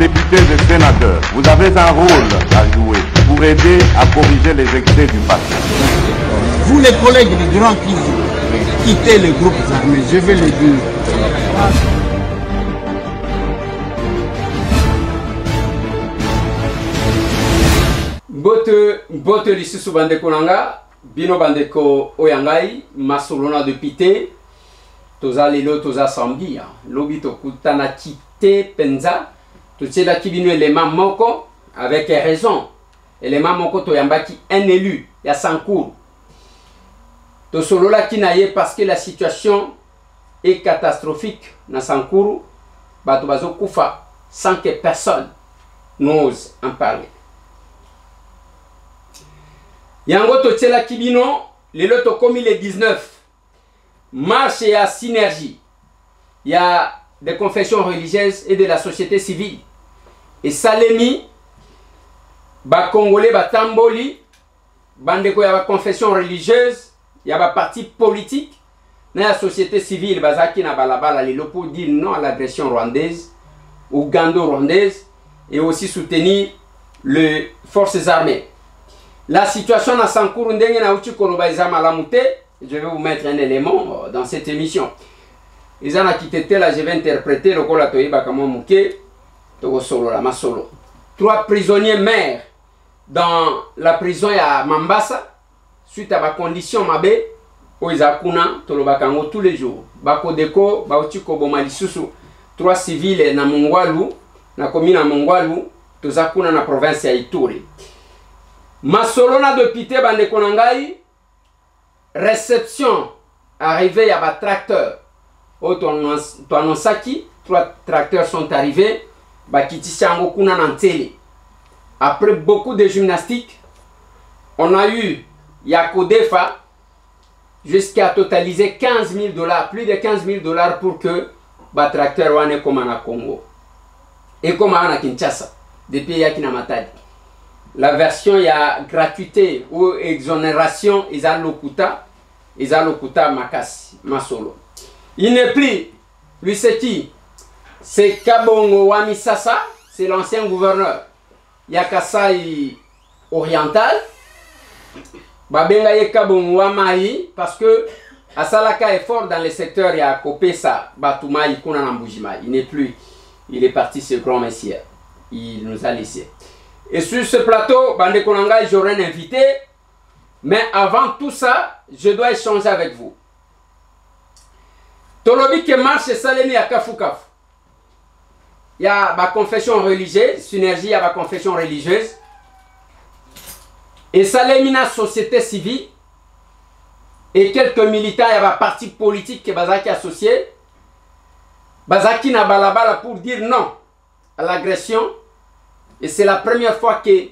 députés et sénateurs, vous avez un rôle à jouer pour aider à corriger les excès du passé. Vous les collègues du Grand qui quittez les groupes armés, je vais le dire. Bote lisusu bandeko nanga, bino bandeko oyangai, masolona de pité, toza lelo toza samedi, lobi tokutana kite penza, totiela ki bino élément moko, avec raison, élément moko toyambaki un élu, ya Sankourou. Tosolola ki naye parce que la situation est catastrophique na Sankourou, bato bazo kufa sans que personne n'ose en parler. Yango totiela kibino, lelo tokomi le 19, marche et à synergie. Il y a des confessions religieuses et de la société civile. Et Salemi, ba Congolais, ba Tamboli, bandeko ya ba confession religieuse, il y a ba parti politique, na la société civile, bazaki na balabala lelo pour dire non à l'agression rwandaise, ougando-rwandaise, et aussi soutenir les forces armées. La situation à Sankourou ndenge na uchi koloba eza malamu te, je vais vous mettre un élément dans cette émission. Izana kitete là, je vais interpréter le kola toyeba kama muke to solo la masolo. 3 prisonniers maires dans la prison ya Mambasa suite à ba condition mabe oiza kuna toloba kango tous les jours. Bako deko ba uchi ko boma lisusu 3 civils na Mongwalu na commune na Mongwalu toza kuna na province ya Ituri. Masolona de pité bandeko nangai, réception arrivée à ba tracteur. To annonsaki 3 tracteurs sont arrivés, ba kitisiango kuna nantele. Après beaucoup de gymnastique, on a eu Yakodefa jusqu'à totaliser 15 000 $, plus de 15 000 $ pour que ba tracteur wane koma na Congo. Et comme à Kinshasa, depuis Yakina Matadi. La version il y a gratuité ou exonération isa lokuta makasi masolo. Il n'est plus lui c'est qui? C'est Kabongo Wamisasa, c'est l'ancien gouverneur. Yakasai oriental. Babenga ye Kabongo Wamai parce que Asalaka est fort dans le secteur ya Kopesa Batumai kuna na Mbujimai. Il n'est plus, il est parti ce grand messieur. Il nous a laissé. Et sur ce plateau, Bande Konanga, j'aurai un invité. Mais avant tout ça, je dois échanger avec vous. Tolobi qui marche et Salemi à Kafoukaf. Il y a ma confession religieuse, synergie, il y a ma confession religieuse. Et Salemi na société civile. Et quelques militants, il y a ma parti politique qui Bazaki associé. Bazaki na balabala pour dire non à l'agression. Et c'est la première fois que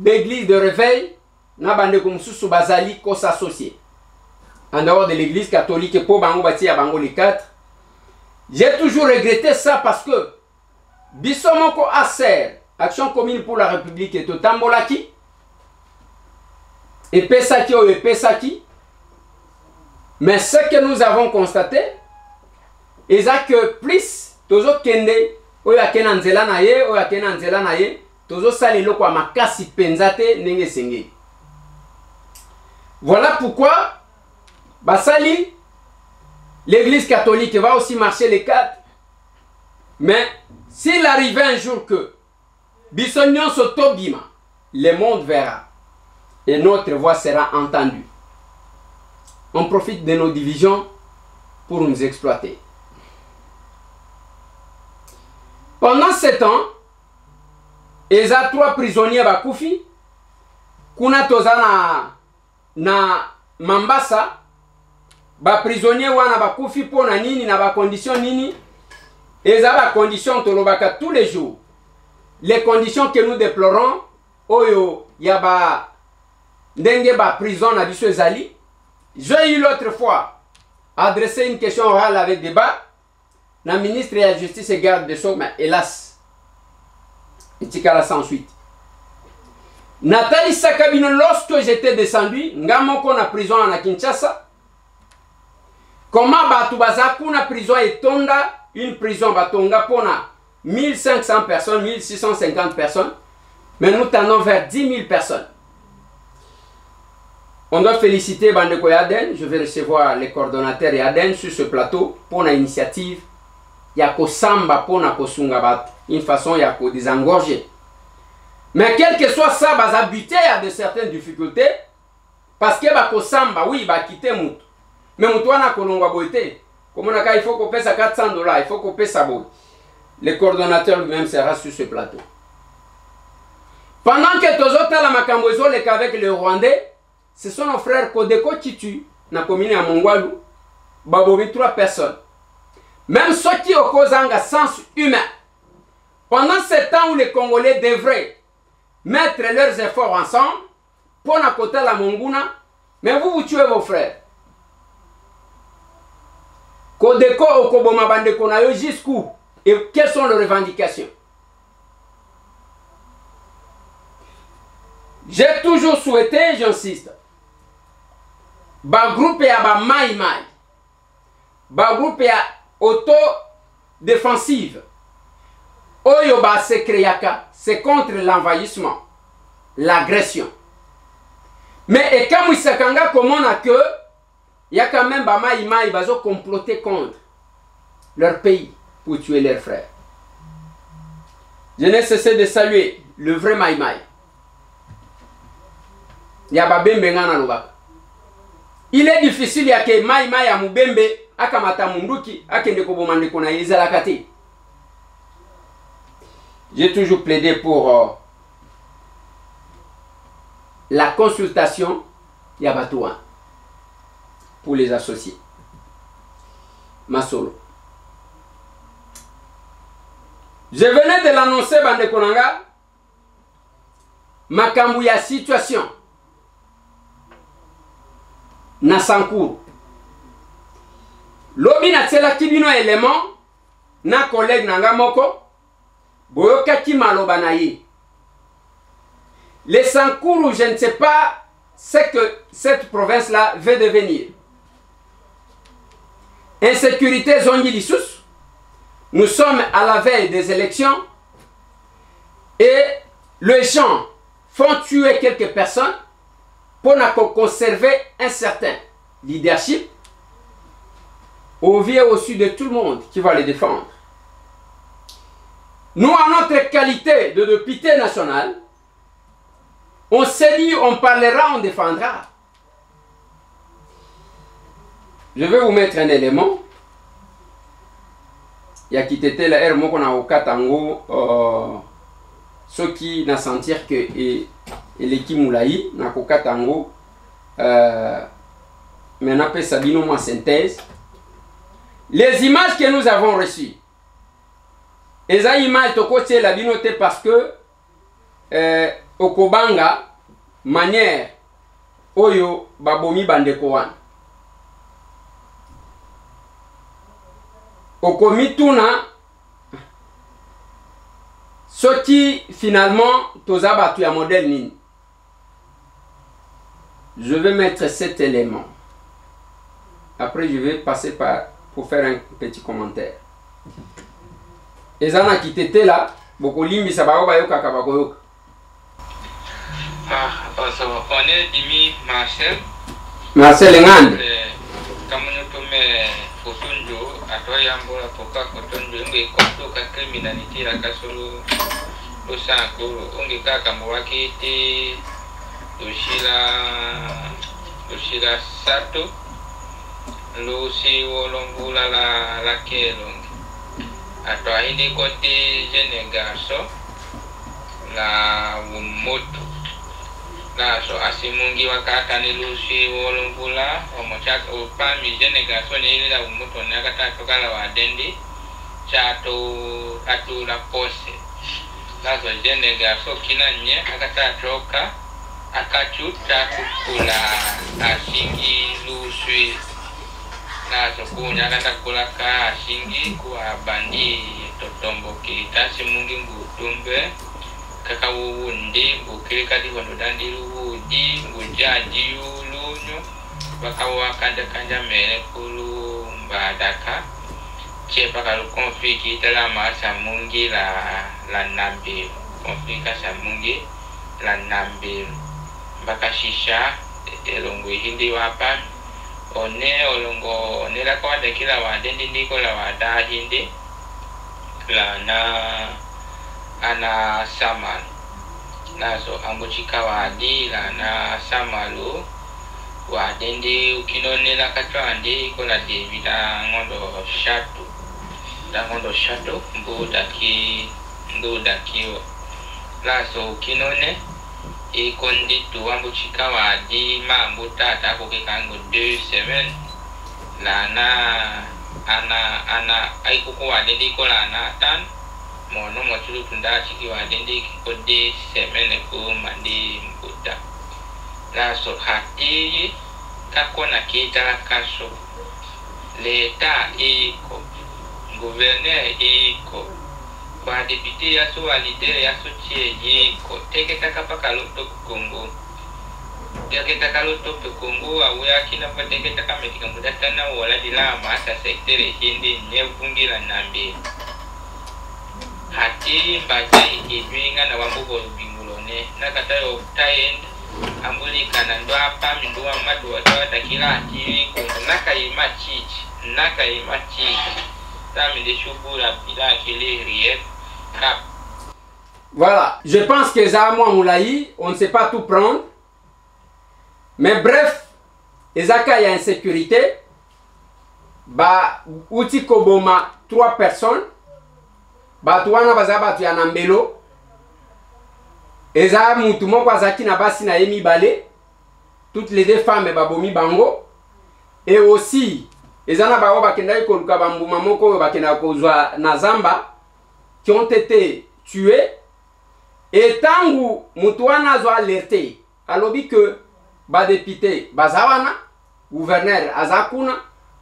l'église de réveil n'a pas de bazali qu'on s'associe. En dehors de l'église catholique, pour Bango Bati à Bango les 4. J'ai toujours regretté ça parce que Bissomoko Acer, Action commune pour la République, est au Tambolaki. Et Pesaki ou Pesaki. Mais ce que nous avons constaté, c'est que plus, toujours Kende, oya kena nzela na ye, oya kena nzela na ye, tozo sali loko wa makasi penzate nenge senge. Voilà pourquoi basali l'église catholique va aussi marcher les 4. Mais s'il arrivait un jour que Bissonion Sotobima, le monde verra et notre voix sera entendue. On profite de nos divisions pour nous exploiter. Pendant 7 ans, il y a 3 prisonniers Bakoufi. Kuna toza na Mambasa. Ba prisonniers wana Bakoufi pour na nini na ba condition nini. Et ça ba condition tolobaka tous les jours. Les conditions que nous déplorons, oyo ya ba ndenge ba prison na biso ezali. J'ai eu l'autre fois adressé une question orale avec débat. La ministre de la Justice et garde de Sceaux, mais hélas, et Tikala sans suite. Nathalie Sakabino, lorsque j'étais descendu, Ngamoko na prison à Kinshasa, comment Batubazaku na prison et Tonda, une prison Batonga Pona, 1500 personnes, 1650 personnes, mais nous tendons vers 10 000 personnes. On doit féliciter Bandeko Yaden. Je vais recevoir les coordonnateurs Yaden sur ce plateau pour l'initiative. Yako Samba pour na Kosungabat. Une façon Yako désengorger. Mais quel que soit ça, bah buté à de certaines difficultés. Parce que Bako Samba, oui, bah quitter Moutou. Mais Moutou na Kolongwa Boité. Comme on a il faut qu'on paie ça $400, il faut qu'on paie ça bon. Le coordonnateur lui-même sera sur ce plateau. Pendant que Tozo Tala Makambozo les avec les Rwandais, ce sont nos frères Kodeko Titu, na commune à Mongwalu, Babobi 3 personnes. Même ceux qui opposent un sens humain. Pendant ce temps où les Congolais devraient mettre leurs efforts ensemble, pour na côté la Monguna, mais vous tuez vos frères. Kodeko Okoboma Bandeko na yo jusqu'où? Et quelles sont leurs revendications? J'ai toujours souhaité, j'insiste, ba groupe ya ba mai mai, ba groupe ya auto-défensive, oyo ba se créaka, c'est contre l'envahissement, l'agression. Mais et quand Moussakanga comment a que, il y a quand même ba mai mai, bazo comploter contre leur pays pour tuer leurs frères. Je n'ai cessé de saluer le vrai mai mai. Il est difficile ya que mai mai ya mubembe akamata munduki akende ko bomande ko na yezala kati. J'ai toujours plaidé pour la consultation ya batouan pour les associés. Masolo. Je venais de l'annoncer bande konanga makambu ya situation na Sankuru. Lobi na tsela kibino élément na collègue nanga moko boyoka ki maloba na ye. Les Sankuru, je ne sais pas ce que cette province là veut devenir. Insécurité zongi lissus. Nous sommes à la veille des élections et les gens font tuer quelques personnes pour conserver un certain leadership au vieux au-dessus de tout le monde qui va les défendre. Nous, en notre qualité de député national, on s'est dit, on parlera, on défendra. Je vais vous mettre un élément. Il y a qui était la R, moi qu'on a au Katango, ceux qui n'a sentir que l'équipe Moulaï, n'a qu'au Katango, mais n'a pas Sabino ma synthèse. Les images que nous avons reçues, les images de côté la binoté parce que Okobanga, manière, Oyo, Babomi Bandekoan. Okomituna, ce qui finalement toza batu ya modèle nini. Je vais mettre cet élément. Après je vais passer pour faire un petit commentaire. Ezana qui était là, beaucoup limbi sabao bayoka kabakoyoka. On est Dimi Marcel. Marcel Ngande. Kotunjo atoyambola poka kotunjo nge koto ka criminalité la kasolo lo sankoro onge kaka mwaki te doshila sato lo si wolongula la kelonge atoahidi kote jeune garçon la moto na so asimungi wakata ni lusi wolongula omochaka upami jeune garçon ni la moto na kata tokala wa dendi chato atu la pose na so jeune garçon kinanye akata toka akachuta kukula asingi lusi na so kunya kata kula ka asingi kwa bandi totomboki tasimungi ngutumbe kaka wundi bukiri kadi wando dandi wudi ngujaji ulunyo bakawa kanda kanja mere kulu mbadaka par le conflit qui était là, Samungi, la Nambi, conflit à Samungi, la Nambi, Bakashisha, et l'ongo hindi wapa, on est là quoi de qui la wa, d'indi la wa da hindi, la ana samal, la so ambuchika wa di, la na samalu, wa d'indi ukinone la katwandi, ko la devida ngondo shatu. Dangondo shadow mbudaki la so kinone e kondi tu ambu chikawa di mambu tata ko ke kango 2 semaines la ana ai ko wa dendi ko la na tan mono mo chulu tunda chiki wa dendi ko 2 semaines ko mandi mbuta la so hati kakona kita kaso leta iko gouverneur iko kwa député ya so leader ya so tie iko teke takapaka loto Kongo teke takaloto Kongo awya kina pa teke takameka mudatana wala dilama sa secteur hindi nyevungira nambe hati mbaje idwinga na wambugo bingulone nakatayo taend ambulika na ndo apa mindua madu wata kila hati ko nakaima chichi Voilà, je pense que Zahama Moulaï, on ne sait pas tout prendre. Mais bref, Ezaka y a insécurité. Ba Uti Koboma, 3 personnes. Ba Tuana Bazaba tu Yanambelo. Eza Moutumo Kwazaki Nabasi na Emi Bale. Toutes les 2 femmes Babomi Bango. Et aussi Ezana Bao Bakenda Koluka Bambuma Moko Bakenda Kozwa Nazamba qui ont été tués. Et tangu Moutuana zo alerté, alobi que ba député Bazawana, gouverneur Azakuna,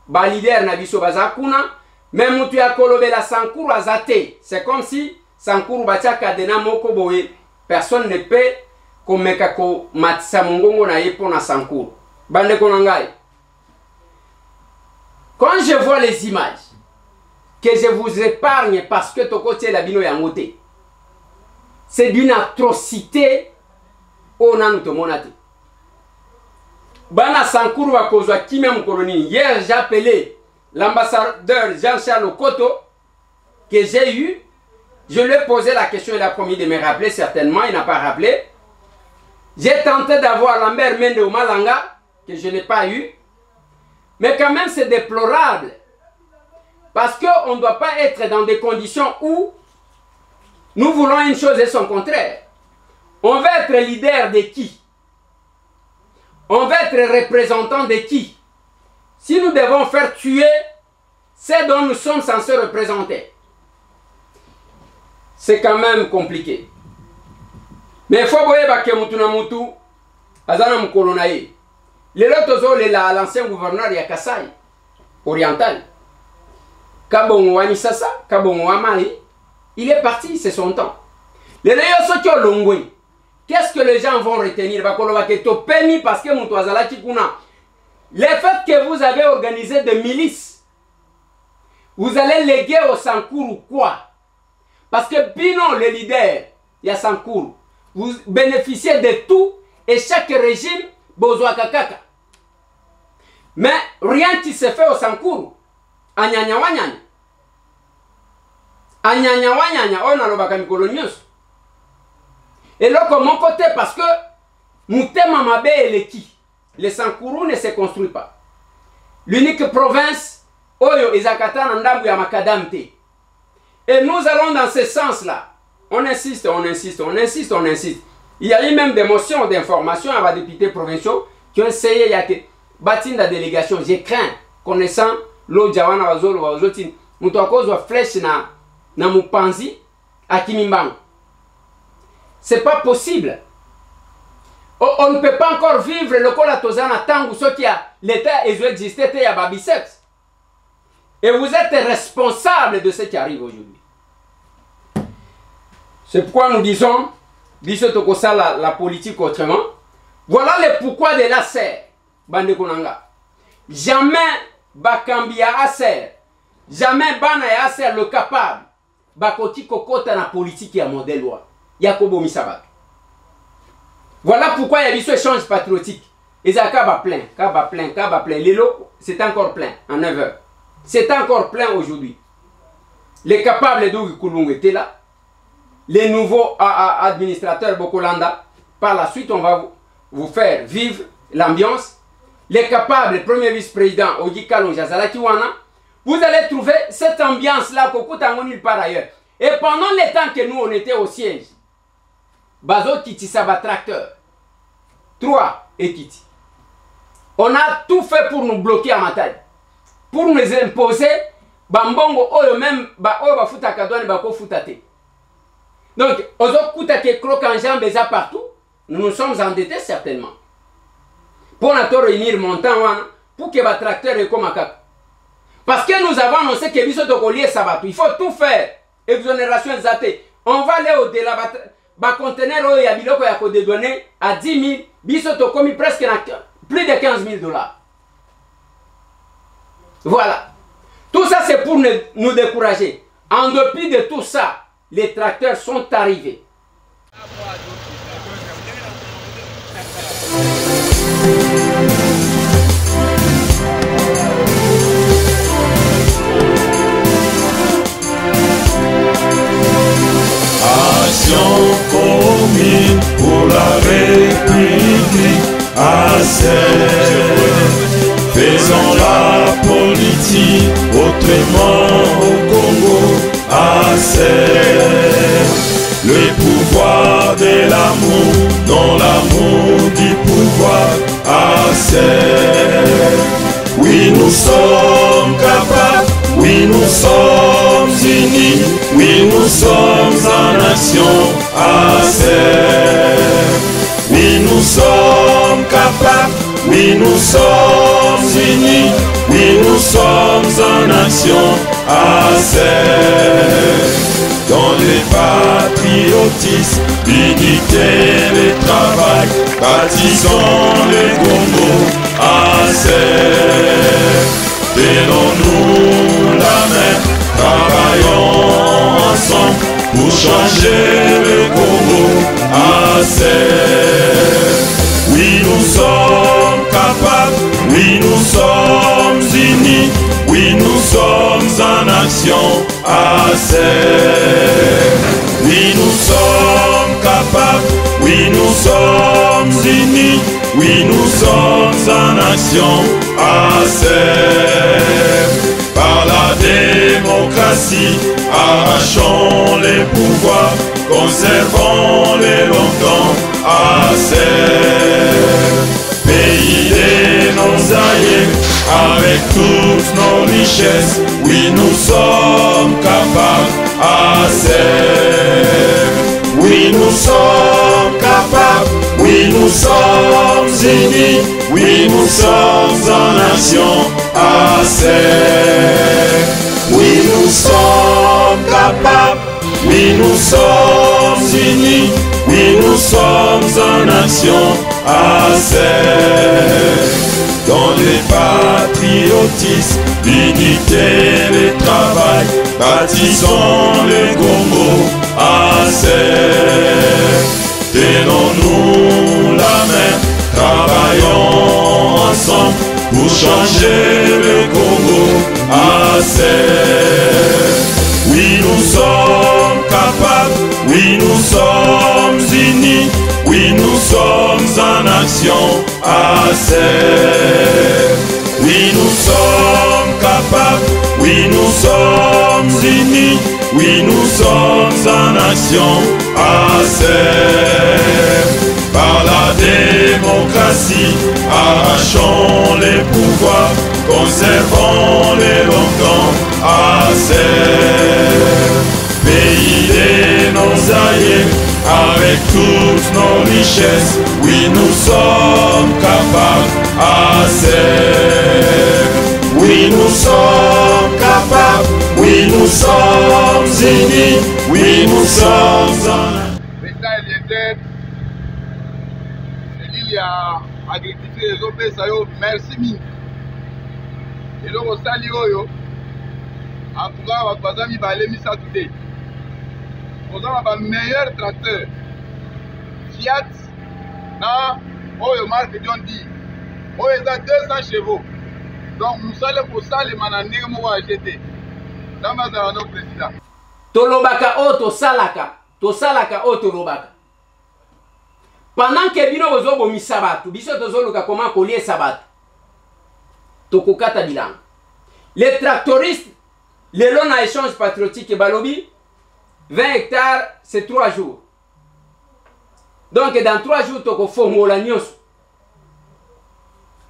ba leader Nabiso Bazakuna, même Moutu ya Kolobe la Sankuru Azate. C'est comme si Sankuru Bachaka Dena Moko Boé, personne ne peut komeka ko matisa mongongo na yepo na Sankuru. Bande konangai. Quand je vois les images, que je vous épargne parce que Tokotie la bino yangote, c'est d'une atrocité au nanutomonate. Bana Sankuru wa kozwa kimia mkoloni. Hier, j'ai appelé l'ambassadeur Jean-Charles Okoto que j'ai eu. Je lui ai posé la question, il a promis de me rappeler certainement, il n'a pas rappelé. J'ai tenté d'avoir Lambert Mende au Malanga, que je n'ai pas eu. Mais quand même, c'est déplorable. Parce qu'on ne doit pas être dans des conditions où nous voulons une chose et son contraire. On veut être leader de qui? On veut être représentant de qui? Si nous devons faire tuer ceux dont nous sommes censés représenter, c'est quand même compliqué. Mais il faut voir que Moutouna Moutou, Azana Mukolonaye, l'ancien gouverneur de Kassai, oriental, Kabongo Wanisasa, Kabongo Wamari, il est parti, c'est son temps. Les Réosokyo Longwe, qu'est-ce que les gens vont retenir? Parce que Moutouazala Kikuna, le fait que vous avez organisé des milices, vous allez léguer au Sankuru quoi? Parce que Bino, le leader, il y a Sankuru, vous bénéficiez de tout et chaque régime, Bozoa Kakaka. Mais rien qui se fait au Sankuru. Anyanya wanyanya. Anyanya wanyanya. On a l'obaka mikolonios. Et là, comme mon côté, parce que Moutema Mabe et le qui? Le Sankuru ne se construit pas. L'unique province, Oyo Izakata Nandambu ya Makadamte. Et nous allons dans ce sens-là. On insiste, on insiste, on insiste, on insiste. Il y a eu même des motions d'information à des députés provinciaux qui ont essayé, il y a que bâtir la délégation. J'ai craint, connaissant l'eau Jawana Wazolo Wazotin, Moutouakos wa flèche na Mupanzi à Kimimbangu. C'est pas possible. On ne peut pas encore vivre le col à Tozana Tangu, ce qui a l'État existé, il y a Babisex. Et vous êtes responsable de ce qui arrive aujourd'hui. C'est pourquoi nous disons, la politique autrement. Voilà le pourquoi de l'ASER. Bande Konanga. Jamais Bakambia ASER jamais bana ya ACR le capable bakoti kokota na politique ya modèle wa ya kobomisa bato. Voilà pourquoi il y a eu échange patriotique. Et ça va plein. Lelo, c'est encore plein en 9 heures. C'est encore plein aujourd'hui. Les capables d'Ougui Koulung étaient là. Les nouveaux administrateurs Bokolanda. Par la suite, on va vous faire vivre l'ambiance. Les capables, le premier vice-président Ogi Kalon Jazala Kiwana. Vous allez trouver cette ambiance-là nulle part ailleurs. Et pendant les temps que nous, on était au siège, Bazo Kiti Saba tracteur. 3 et Kiti. On a tout fait pour nous bloquer à Matadi. Pour nous imposer, Bambongo, Oyo même, Oyo Bafuta Kadouane, Bako Futate. Donc, Ozo Koutake croque en jambes partout, nous nous sommes endettés certainement. Pour nous réunir montant, pour que le tracteur est comme un cac. Parce que nous avons annoncé que Biso Tokolier Sabatou. Il faut tout faire. Exonération exatée. On va aller au-delà. Le conteneur il y a biloko ya ko dédouané à 10 000. Biso Tokomi presque plus de 15 000 $. Voilà. Tout ça c'est pour nous décourager. En dépit de tout ça, les tracteurs sont arrivés. Action commune pour la République, faisons la politique autrement au Congo, le pouvoir de l'amour, non l'amour du pouvoir, oui nous sommes capables, oui nous sommes unis, oui nous sommes en action, oui nous sommes capables, oui nous sommes unis, oui nous sommes en action, dans le patriotisme, l'unité, le travail, bâtissons le Congo, tenons-nous la main, travaillons ensemble pour changer le Congo, oui nous sommes capables, oui nous sommes unis, oui nous sommes en action, oui nous sommes capables, oui nous sommes unis, oui nous sommes en action, par la démocratie, arrachons les pouvoirs, conservons-les longtemps, pays de nos aïeux, avec toutes nos richesses, oui nous sommes capables, oui nous sommes capables, oui nous sommes unis, oui nous sommes en nation, oui nous sommes capables, oui nous sommes unis, oui nous sommes en nation, dans le patriotisme, l'unité, le travail, bâtissons le Congo, tenons-nous la main, travaillons ensemble pour changer le Congo, oui nous sommes capables, oui nous sommes unis, oui nous sommes en action, oui nous sommes capables, oui nous sommes unis, oui nous sommes en action, par la démocratie, arrachons les pouvoirs, conservons-les longtemps, pays de nos aïeux, avec toutes nos richesses, oui nous sommes capables, oui nous sommes capables, oui nous sommes unis, oui nous sommes en... Il y a agriculture les opérations, merci mille. Et donc au sali oyo, En tout cas, bazami balé misa today. Nous avons un meilleur tracteur. Fiat, na, oyo marque John D. Oyo a 200 chevaux. Donc nous allons pour ça les mananés mo va acheter. Dans ma zone président. Tolobaka o to salaka o tolobaka. Pendant que bino bozo bomi sabatu, biso tozoluka comment coller sabatu. Tokokata bilan. Les tractoristes, les lots à échange patriotique et balobi, 20 hectares, c'est 3 jours. Donc dans 3 jours, toko formola nyos.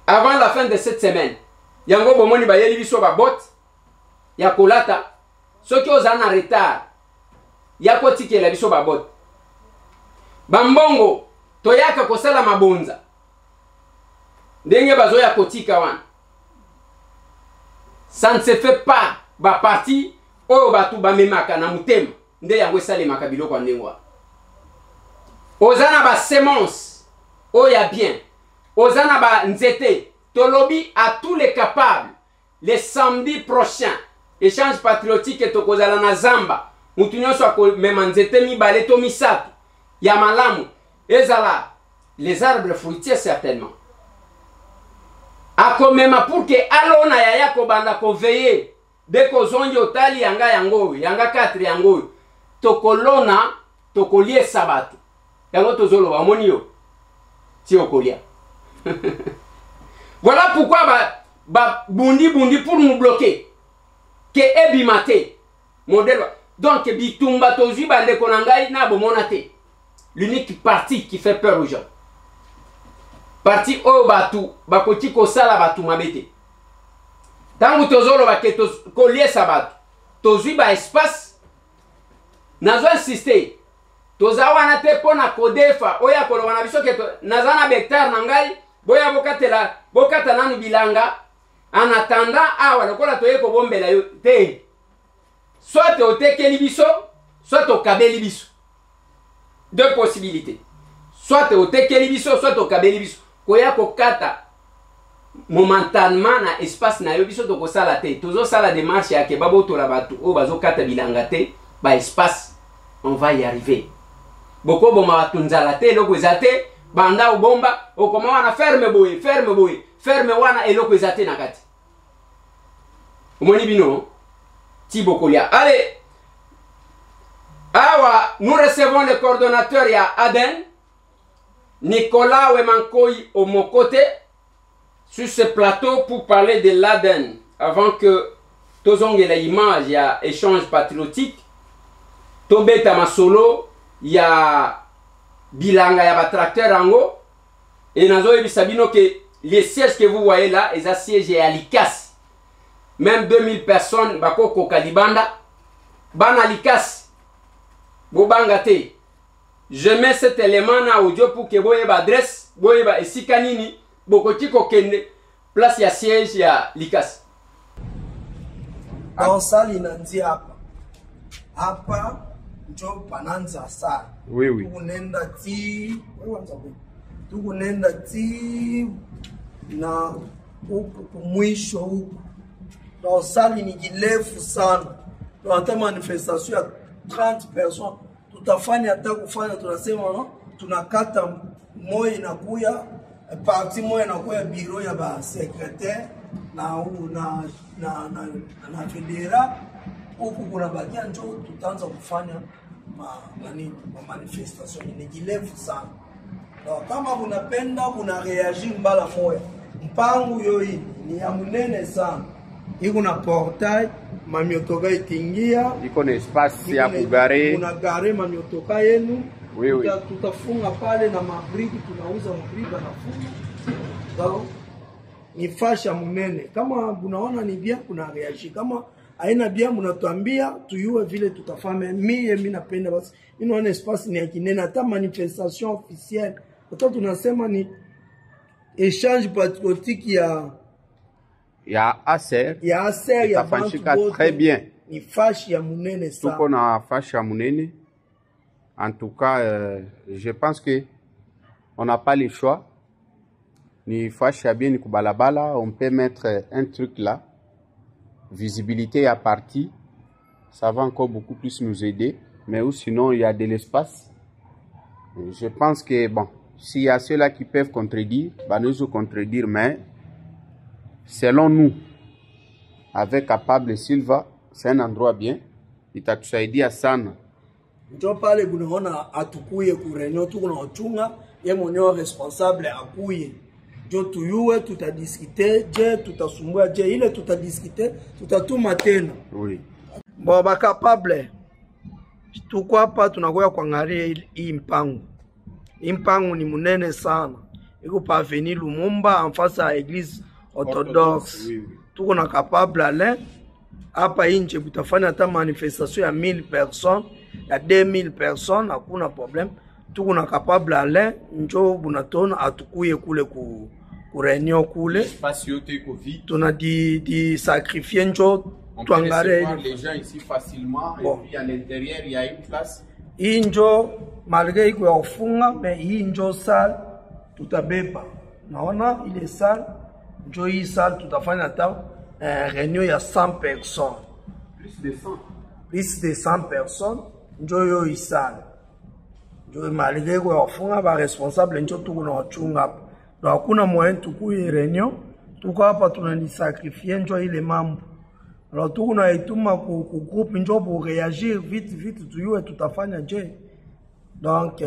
Avant la fin de cette semaine, yango bomoni bayeli biso ba bot, ya kolata, ceux qui osent en retard, ya kotike la biso ba bot. Bambongo, toyaka kosala mabonza. Ndenge bazo ya kotika wana. Ça ne se fait pas ba parti oyo batu ba memaka na mutema nde yango esale makabilo kwa ndengwa. Ozana ba semence oya bien. Ozana ba nzete tolobi à tous les capables les samedi prochain échange patriotique et tokozala na zamba mutunyo so ko mema nzete mi bale to misato ya malamu ezala les arbres fruitiers certainement. Akomema pour que alona ya yako banda ko veiller de ko zongi otali yanga yango yanga 4 yango tokolona tokolie sabatu yango tozolo ba monio ti okolia. Voilà pourquoi ba bundi pour nous bloquer que ebimate modèle donc bitumba tozi bande konangai na bomonate l'unique parti qui fait peur aux gens. Parti o batu bakoti ko sala batu mabete. Tangu tozolo baketo kolie sabatu. Tozui ba espace. Nazo insister. Tozawana te pona kodefa oya ko wana biso keto nazana hectare nangai boya bokata nanu bilanga en attendant awa lokola toye ko bombela yo te. Soit te otekeli biso, soit to kabeli biso. Deux possibilités. Soit te otekeli biso, soit to kabeli biso. Koya ko kata momentanément na espace na yo biso to ko sala te tozo sala démarche ya ke babo to la batu o bazo kata bilanga te ba espace on va y arriver boko boma batunzala te loko ezate banda ubomba o koma wana ferme wana eloko ezate na kati omoni bino ti bokolia. Allez awa nous recevons le coordonnateur ya Aden Nicolas Wemankoi au mon côté sur ce plateau pour parler de l'Aden avant que tozonge la image il y a échange patriotique tobeta masolo il y a bilanga ya tracteur ango et nazo ebisabino que les sièges que vous voyez là les sièges à Likas même 2000 personnes bakoko kalibanda bana Likas bobangate. Je mets cet élément na audio pour que vous ayez l'adresse, vous ayez esika nini, bokoti ko kende place ya siège ya Likas. Dans salle inanzi hapa. Hapa njo pananza sa. Oui. Tukunenda ti na huku mwisho huku. Dans salle ni kirefu sana. Dans manifestation ya 30 personnes. Tutafanya hata kufanya tunasema no tunakata moyo inakuya parti moyo inakuya biro ya ba secrétaire na federa huku kuna bakia njo tutaanza kufanya manifestation ni kirefu sana. Kama unapenda una reagir mbala moya mpango yoyi ni ya munene sana. Iko na portail mamiotoka itingia iko na espace ya kugare kuna gare mamiotoka yenu oui. Tutafunga pale na mabriki tunauza mabriki na funga sawa ni fasha munene kama unaona ni bien kuna reaction kama haina bien mnatuambia tuyue vile tutafanya. Mimi napenda basi inaona espace ni ya kinene hata manifestation officielle hata tunasema ni échange patriotique ya Aser ya itafanyika très bien. Ni fashi ya munene sana. Tuko na fashi ya munene. En tout cas, je pense que on n'a pas le choix. Ni fashi ya bien ni kubalabala, on peut mettre un truc là. Visibilité à partie ça va encore beaucoup plus nous aider. Mais ou sinon, il y a de l'espace. Je pense que, bon, s'il y a ceux-là qui peuvent contredire, bah, nous contredire, mais selon nous, avec Capable Silva, c'est un endroit bien. Itatusaidia sana. Njo pale kunaona atukuye kurenyo tukuna ochunga ye mwenyewe responsable akuye. Njo tuyue tutadiskite je tutasumbua je ile tutadiskite tutatuma tena. Oui. Bon ba Capable. Tuko hapa tunakuya kuangalia hii mpango. Hii mpango ni munene sana. Iko pa avenue Lumumba en face à église orthodoxe. Oui. Tuko na Capable ale hapa nje kutafanya hata manifestation ya 1000 personnes, ya 2000 personnes, hakuna problem. Tuko na Capable ale njo bunatona atukuye kule ku reunion kule. Espace yote iko vide. Tuna di sacrifier njo On peut tuangare recevoir les gens ici facilement. Bon. Et puis à l'intérieur, il y a une place. hii njo malgré iko ya ufunga mais hii njo salle tutabeba. Naona ile salle njo hii salle tutafanya hata réunion ya 100 personnes. Plus de 100. Plus de 100 personnes njo yo hii salle. Njo malgré iko ya ufunga ba responsable njo tuko na wachunga hapa. Na hakuna moyen tukuye réunion. Tuko hapa tunanisacrifier njo ile mambo. Alors tout on a ituma ku groupe njo pour réagir vite tuyue tutafanya je. Donc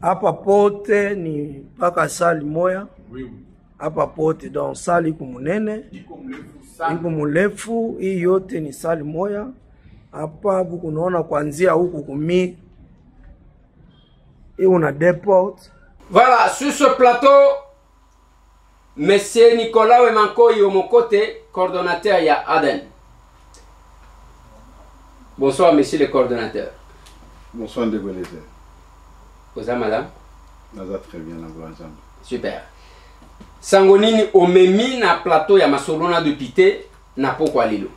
hapa pote ni paka sali moya. Oui. Hapa pote donc sali kumunene. Iko mrefu hii yote ni sali moya. Hapa buku naona kuanzia huku kumi. Et on a des portes. Voilà, sur ce plateau, Monsieur Nicolas Wemanko Yomokote, coordonnateur ya Aden. Bonsoir, monsieur le coordonnateur. Bonsoir, Ndebeleze. Bonsoir, madame. Naza très bien, ensemble. Super. Sangonini omemi na plateau ya Masolona de Pité na pokwa lilo.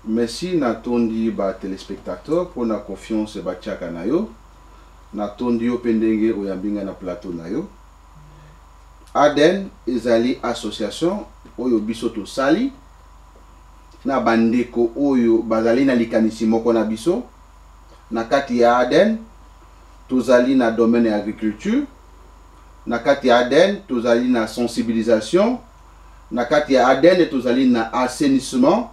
Merci na tondi ba téléspectateurs pour la confiance ba tchaka na yo. Na tondi yo pendenge oyambinga na plateau na yo. Aden ezali association oyo biso to sali na bandeko oyo bazali na likanisi moko na biso na kati ya Aden tozali na domaine ya agriculture na kati ya Aden tozali na sensibilisation na kati ya Aden tozali na assainissement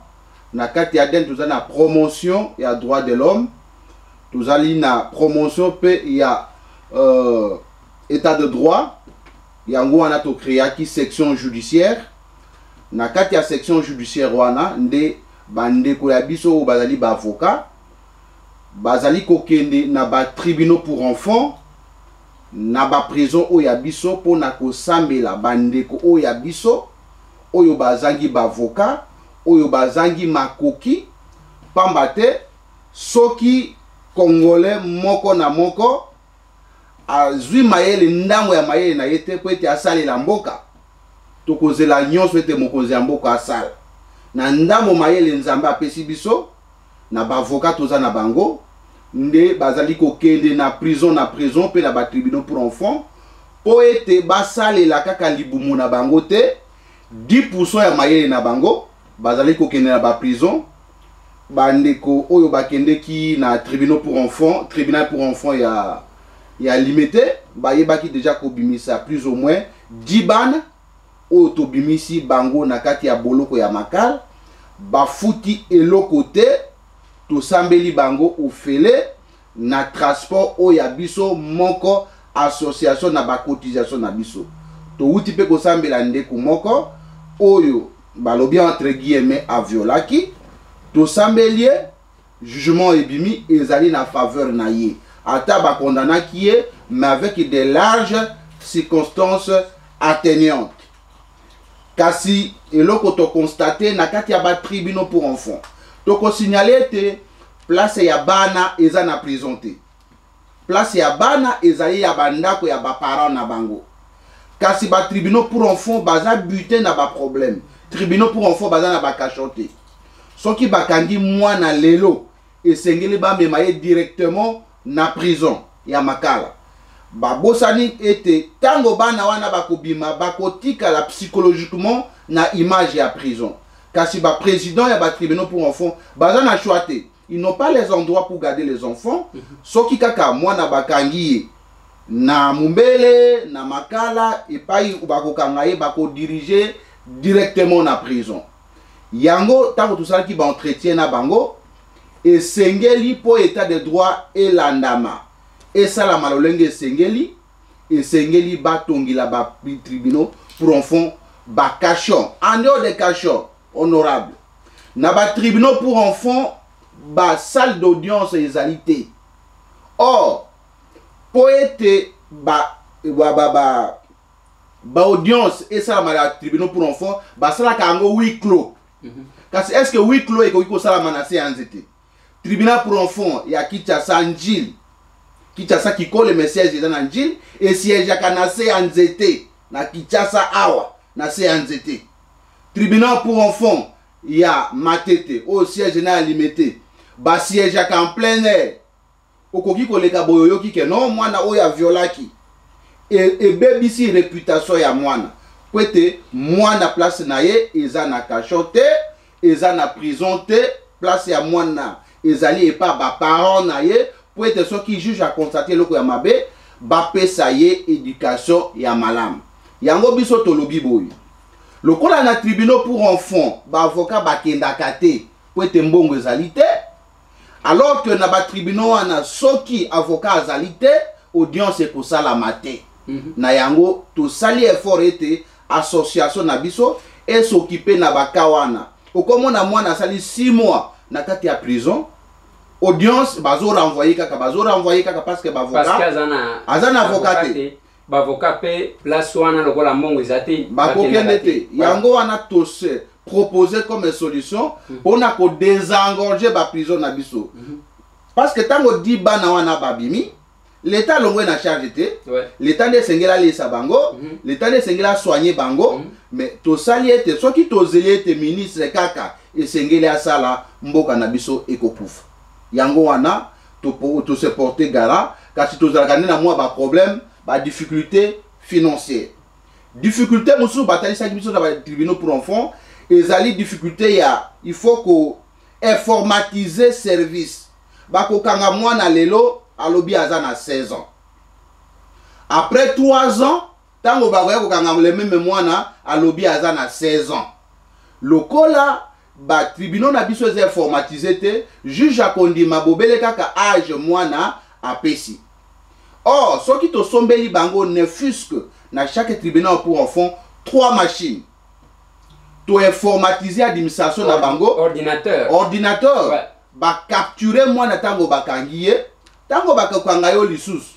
na kati ya Aden tozali na promotion ya droit de l'homme tozali na promotion pe ya état de droit yango wana to créaki section judiciaire na kati ya section judiciaire wana nde bandeko ya biso bazali ba avocat bazali kokende na ba tribunaux pour enfants na ba prison o ya biso pona ko sambela bandeko o ya biso oyo bazangi ba avocat oyo bazangi makoki pambate soki congolais moko na moko azwi mayele ndango ya mayele na yete po ete asalela mboka tokozela nyonso ete mokonzi ya mboka asala na ndambo mayele nzambe apesi biso na bavoka toza na bango nde bazali kokende na prison pe na batribunaux pour enfants po ete basalela kaka libumu na bango te 10% ya mayele na bango bazali kokende na baprison bandeko oyo bakendeki na tribunal pour enfants ya limité bayebaki déjà kobimisa plus ou moins 10 bana oyo tobimisi bango na kati ya boloko ya makala bafuti eloko te tosambeli bango ofele na transport oyo ya biso moko association na bacotisation na biso touti pe kosambela ndeko moko oyo balobi entre guillemets aviolaki tosambelie jugement ebimi ezali na faveur na ye ata bakondamnaki ye mais avec de larges circonstances atténuantes kasi eloko to constater na kati ya ba tribunaux pour enfants to ko signaler te place ya bana eza na prison te place ya bana ezali ya bandako ya ba parents na bango kasi ba tribunaux pour enfants baza buté na ba problème tribunaux pour enfants baza na ba cachoté soki bakangi mwana lelo esengeli bamema ye directement na prison ya makala babosani ete tango bana wana bakobima bakotikala psychologiquement na image ya prison kasi ba président ya ba tribunaux pour enfants baza na choité. Ils n'ont pas les endroits pour garder les enfants. Soki kaka mwana bakangi na mumbele na makala et pas bako kangaye bako diriger directement na prison. Yango tango tout ça qui ba entretien na bango et sengeli po état de droit et landama. Et ça la malolenge sengeli et sengeli ba tongila ba tribunaux pour enfants ba cachon en dehors des cachons honorables. Na ba tribunaux pour enfants ba salle d'audience ezalité. Or poète ba audience et ça la tribunaux pour enfants ba sala kango huis clos. Parce est-ce que huis clos et ko sala manase anzete. Tribunal pour enfants ya Kinshasa Njil. Kinshasa qui colle le message dans Njil et siège ya kanase anzete na Kinshasa awa na se anzete. Tribunal pour enfants ya Matete au siège na limité. Ba siège ya en plein air. Okoki koleka boyoyo ki ke non mwana oya violaki. Et baby si réputation ya mwana. Kwete mwana place na ye eza na cachote, eza na prison te, place ya mwana ezali et pas ba parents na ye, kwete so ki juge a constater loko ya mabe, ba pesa ye éducation ya malam. Yango biso tolobi boy. Lokola na tribunal pour enfants, ba avocat ba kendaka te, kwete mbongo ezali te. Alors que na ba tribunal wana soki avocat azali te, audience ko sala maté. Na yango to sali effort ete association na biso et s'occuper na bakawana. Okomona mwana sali 6 mois na kati ya prison. Audience bazo renvoyer kaka parce que bavocat parce que azana avocat bavocat pe place wana lokola mbongo ezate bakokende te. Yango wana to se proposer comme solution on a ko désengorger ba prison na biso. Parce que tango di bana wana babimi l'État l'ongwe na charge te, l'État de sengela lesa bango, l'État de sengela soigner bango, mais to sali ete, so ki to zeli ete ministre kaka, et sengela sala mboka na biso ekokufa. Yango wana, to se porter gara, kasi to zalakane na mwa ba problème, ba difficulté financière. Difficulté musu batali sa biso na ba tribunaux pour enfants, ezali difficulté ya, il faut ko informatiser service. Bako kanga mwana lelo, alobi azana 16 ans. Après 3 ans, tango bagoya kokanga le même mwana alobi azana 16 ans. Lokola ba tribunal na biso ze informatisé te, juge akondima bobele kaka âge mwana apesi. Or, soki to sombeli bango ne fusque na chaque tribunal pour enfants 3 machines. To informatiser administration na bango ordinateur. Ouais. Ba capturer mwana tango bakangiye. Tango bakakanga yo lisusu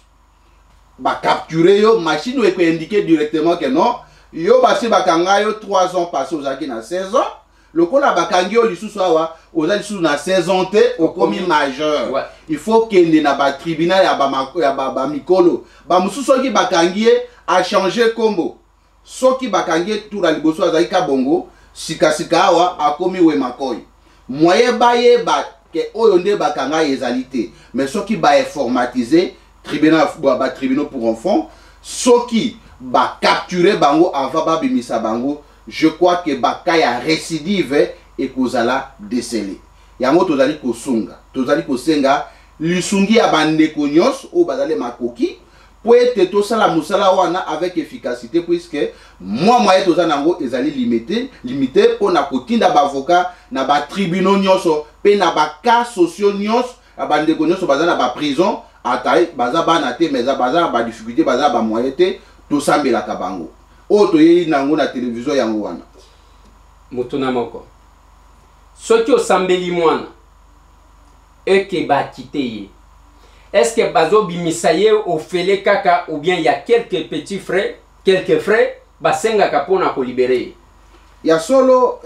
ba capturer yo machine ou peut indiquer directement que non yo basi bakanga yo 3 ans passés aux aki na 16 ans lokola bakangi yo lisusu awa oza lisusu na 16 ans te okomi majeur. Ouais. Il faut kende na ba tribunal ya ba mikolo ba mususu ki bakangi a changer kombo soki bakangi toura liboso azalika bongo sika awa akomi we makoy moye baye ba que oyonde bakanga ezalité mais soki ba informatiser tribunal pour enfants soki ba capturer bango avant ba bimisa bango je crois que bakaya récidive et kozala décelé yango tozali kosenga lisungi ya bandeko nyos o bazale makoki po ete tosala musala wana avec efficacité puisque moi tozanango ezali limité pona kotinda bavocat na ba tribunaux nyonso pe na ba cas sociaux nyonso bandeko nyonso bazana ba prison atai baza bana te mais baza ba difficulté baza ba moyen te tosambela ka bango o toyeyi nango na télévision yango wana mutuna moko soki osambeli mwana eke ba kite. Est-ce que bazo bimisaye au fele kaka ou bien il y a quelques petits frais, basenga kapona ko libérer. Ya solo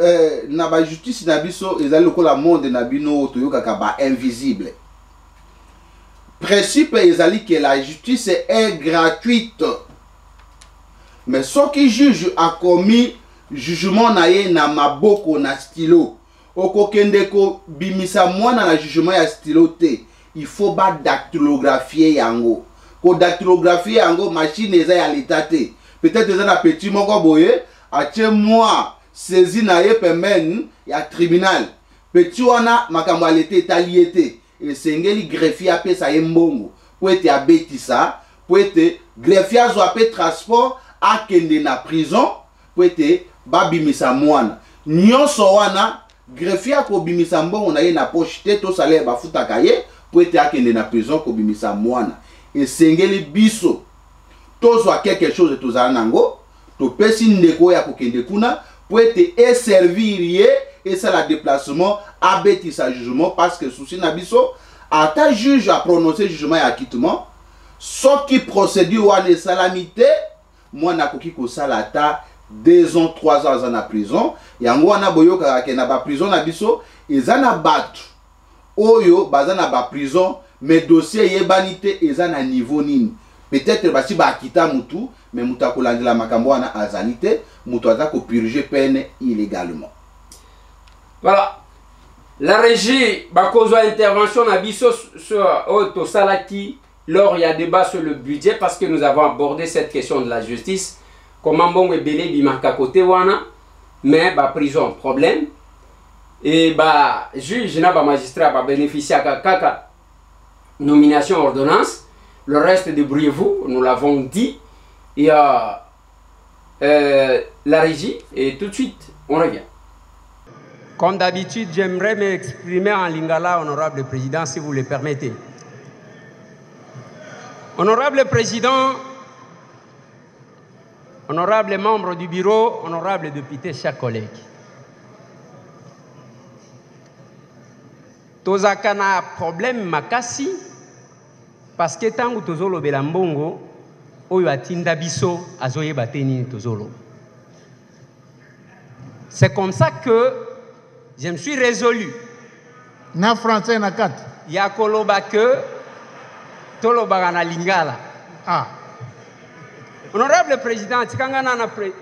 na ba justice na biso ezali lokola monde na bino toyoka ka ba invisible. Principe ezali que la justice est gratuite. Mais ce qui juge a commis jugement na ye na maboko na stylo. Okokende ko bimisa mwana na jugement ya stylo te. Il faut pas dactylographier yango. Ko dactylographier yango machine eza ya l'état te. Peut-être eza na petit moko boye, atie moi saisi na ye pembeni ya tribunal petit wana makambo alete etaliete esengeli greffier apesa ye mbongo po ete abetisa po ete greffier azwa pe transport akende na prison po ete babimisa mwana nyonso wana greffier akobimisa mbongo na ye na poche te to salaire bafutaka ye po ete akende na prison kobimisa mwana esengeli biso tozwa quelque chose tozala nango topesi ndeko ya kokende kuna po ete eservir ye esala déplacement abetisa jugement parce que souci na biso ata juge a prononcé jugement ya acquittement soki procédure wana esalami te mwana akoki kosala ata 2 ans 3 ans na prison yango wana boyokaka ke na ba prison na biso eza na bato oyo baza na ba prison mais dossier yebani te eza na niveau nini peut-être basi ba akita mutu mais mutu akolandela makambo wana azali te mutu aza ko purger peine illégalement. Voilà. La régie bakozwa intervention na biso sur Auto Salaki lors il y a débat sur le budget parce que nous avons abordé cette question de la justice. Comment bon ebele bimaka côté wana mais ba prison problème et ba juge na ba magistrat ba bénéficier kaka nomination ordonnance. Le reste débrouillez-vous, nous l'avons dit. Il y a la régie et tout de suite on revient. Comme d'habitude, j'aimerais m'exprimer en lingala, honorable président, si vous le permettez. Honorable président, honorable membre du bureau, honorable député, chers collègues. Tozaka na problème makasi parce que tant que tozolo belambongo oyo atinda biso azoyeba te nini tozolo. C'est comme ça que je me suis résolu. Na français na kat. Ya koloba que toloba na lingala. Ah. Honorable président, tikangana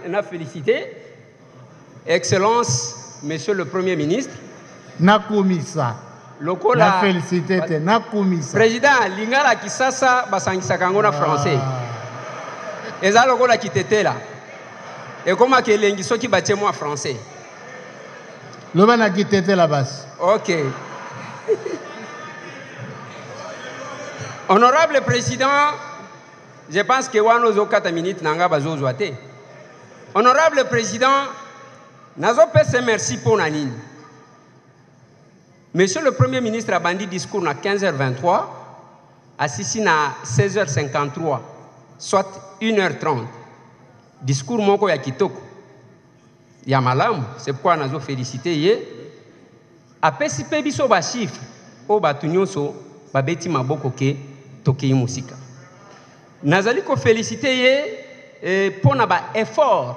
na félicité. Excellence, monsieur le premier ministre. Na komisa. Lokola. Na félicité te na komisa. Président, lingala kisasa basangisa kango na français. Eza lokola kitetela. Et comment que lengi soki batie moi français. Loba na kitete la base. Ok. Honorable président, je pense que wanozo 4 minutes nanga bazo te. Honorable président, nazo pese merci pour nanine. Monsieur le premier ministre a bandi discours na 15h23, assisi na 16h53, soit 1h30. Discours moko ya kitoko. Ya malamu, c'est pourquoi nous avons félicité ye. Apesi pe biso ba chiffre o batu nyonso babeti maboko ke tokei musika. Nazali ko félicité ye pona ba effort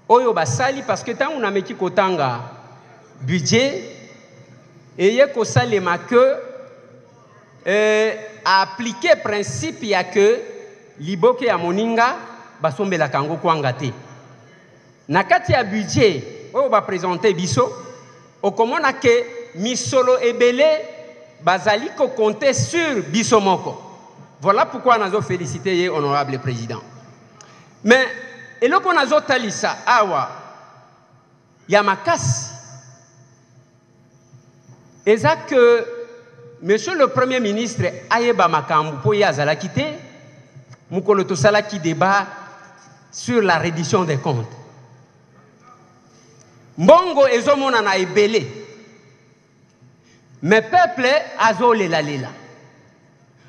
oyo ba sali parce que tant on a meki kotanga budget et ye ko salema que appliquer principe ya que liboke ya moninga basombela kango kwanga te. Nakati ya budget oyo ba présenter biso okomona ke misolo ebele bazali ko compter sur biso moko. Voilà pourquoi nazo féliciter ye honorable président. Mais eloko nazo talisa awa ya makasi eza que monsieur le premier ministre ayeba makambu po ya azalaki te mukolo tosalaki débat sur la reddition des comptes. Mbongo ezomona na ebele. Mais peuple azolela lela.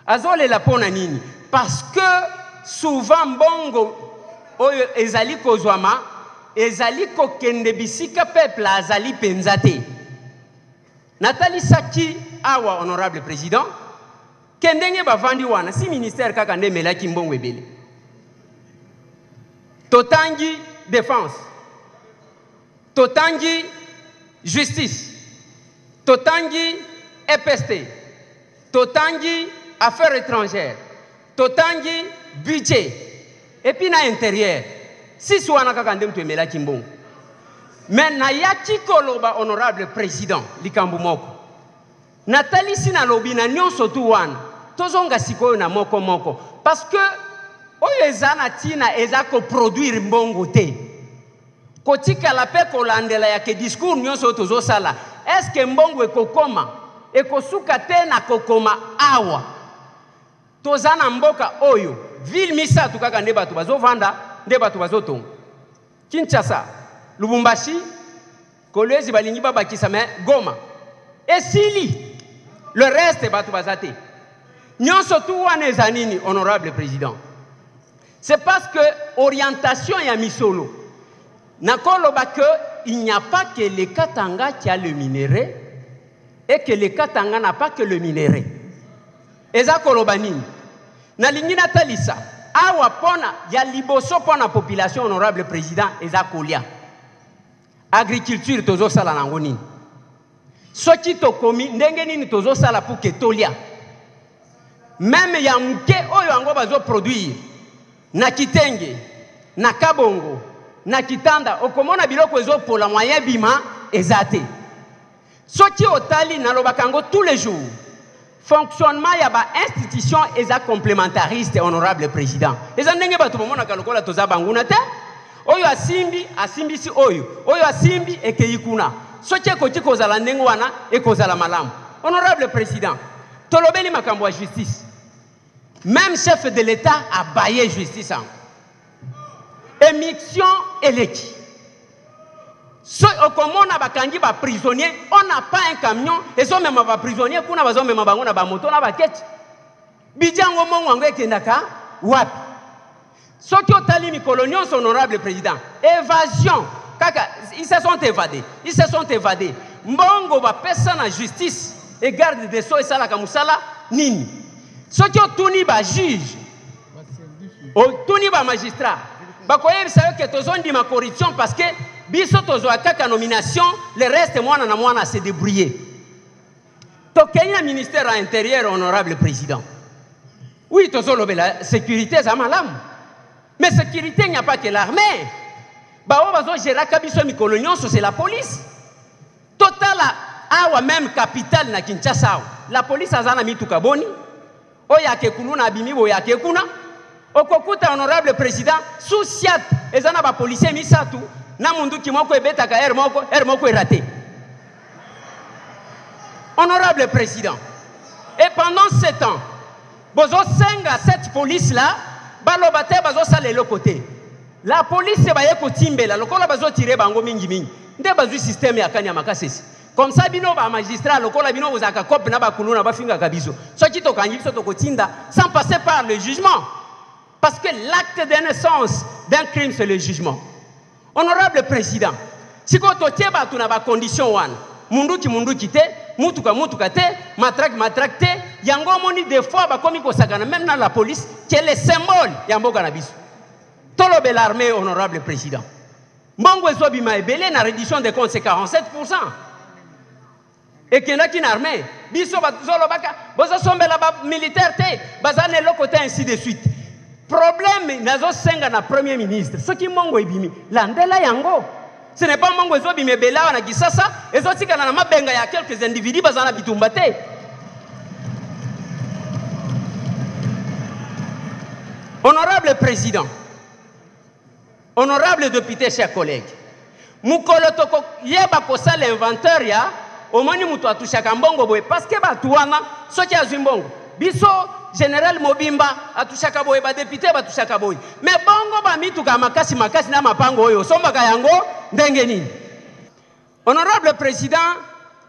Azolela pona nini? Parce que souvent mbongo oyo ezali kozwama ezali kokende bisika peuple azali penzate. Nathalie Saki awa honorable président kendenge bavandi wana si ministère kaka ndemelaki mbongo ebele. Totangi défense. Totangi justice, Totangi EPST, Totangi affaires étrangères, Totangi budget, et puis na intérieur. Si souana kakandem tu mela kimbon. Mais na yaki koloba honorable président likambu moko. Nathalie sina lobi na nyonso tu wana. Tozonga sikoyo na moko moko parce que oyo ezana tina ezako produire mbongo te. kotika la pe kolandela ya ke discours nyonso tozo sala est-ce que mbongo ekokoma ekosuka te na kokoma awa tozana mboka oyo ville misatu kaka nde bato bazovanda nde bato bazotonga Kinshasa Lubumbashi Kolwezi balingi babakisa me Goma esili le reste bato bazate nyonso tu wana eza nini honorable président c'est parce que orientation ya misolo nakoloba que il n'y a pas que le Katanga qui a le minerai et que le Katanga n'a pas que le minerai eza koloba nini nalingi natalisa awa pona ya liboso pona population honorable président eza kolia agriculture tozo sala nango nini soki tokomi ndenge nini tozo sala pour que tolia même ya muke oyo yango bazo produire na Kitenge na Kabongo na Kitanda okomona biloko ezo pola moyen bima ezate soki otali na lobakango tous les jours fonctionnement ya ba institution eza complémentariste honorable président eza ndenge bato bomona kalokola toza banguna te oyo asimbi si oyo asimbi ekeyikuna soki ekoti kozala ndenge wana ekozala malamu honorable président tolobeli makambo ya justice même chef de l'état a baillé justice en émission eleki so okomona bakangi ba prisonnier on n'a pas un camion et so même ba prisonnier kuna bazo même bango na ba moto na ba kete bijango mongo ekendaka wapi soki otali mikolo nyonso honorable président évasion kaka ils se sont évadés mbongo ba pesa na justice et garde des sceaux esala ka musala nini soki otuni ba juge otuni ba magistrat bakoyebisa yo ke tozondi ma corruption parce que biso tozoa kaka nomination le reste mwana na mwana se débrouiller tokeni na ministère à l'intérieur honorable président oui tozolobela sécurité za malamu mais sécurité il n'y a pas que l'armée bao bazo gérer kabiso mikolo nyonso c'est la police totala awa même capitale na Kinshasa la police azana mituka boni oyake kuluna abimibo yake kuna okokuta honorable président souciat ezana ba policier misatu na mundu kimoko ebetaka air moko eraté honorable président et pendant 7 ans bozo senga cette police là balobate bazo sala le côté la police baye kotimbela lokola bazo tirer bango mingi nde bazu système ya kanya makasesi comme ça bino ba magistrat lokola bino ozaka cop na ba kuluna ba finga kabiso soki to kanyi biso to kotinda sans passer par le jugement parce que l'acte de naissance d'un crime c'est le jugement honorable président siko to tieba tuna ba condition wana munduki te mutuka te matraque te yango moni des fois ba komi ko sakana même dans la police qui est le symbole ya mboka na biso tolobe l'armée honorable président mbongo ezobima ebele na réduction des comptes c'est 47% et qu'il y a qui armée biso bazolo baka bozo sombela ba militaire te bazane lokote ainsi de suite problème nazo senga na premier ministre ce qui mongo ebimi landela yango ce n'est pas mongo ezobima ebela na kisasa ezotika na mabenga ya quelques individus bazana bitumba te honorable président honorable député chers collègues mukolo toko yeba kosa l'inventeur ya omoni mutu atushaka mbongo boye parce que batuana soki azimbongo biso général Mobimba atushaka boye ba député batushaka boye mais bongo ba mituka makasi na mapango oyo sombaka yango ndenge nini honorable président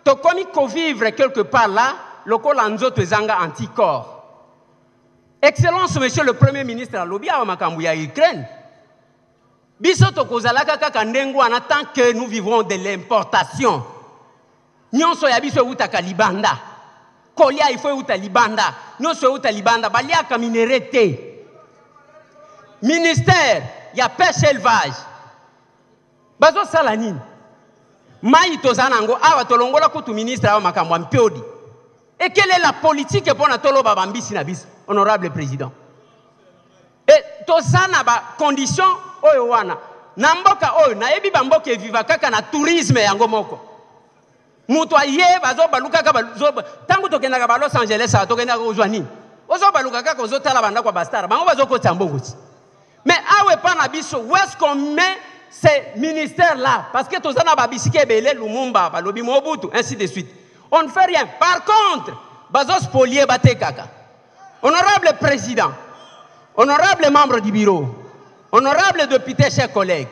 to komi ko vivre quelque part là lokola nzoto ezanga anticorps excellence monsieur le premier ministre alobi awa makambo ya Ukraine biso to kozalaka kaka ndengo en tant que nous vivons de l'importation nyonso ya biso utaka libanda kolia il faut uta libanda nyonso uta libanda baliaka minerete ministère ya pêche élevage bazo sala nini mai tozana ngo awa tolongola kutu ministre awa makambo mpiodi et quelle est la politique pour na toloba bambisi na biso honorable président et tozana ba condition oyo wana na mboka oyo na yebi ba mboka eviva kaka na tourisme yango moko mutu aye bazo baluka ka bazo tangu tokenda ka Los Angeles tokenda ko zwa ozo baluka ka kozo tala banda kwa bastara bango bazo ko tambongo mais awe pa na biso où est-ce qu'on met ces ministères-là, parce que tous les babisike belé Lumumba, balobi Mobutu, ainsi de suite. On ne fait rien. Par contre, bazos polier bate kaka. Honorable président, honorable membre du bureau, honorable député, chers collègues,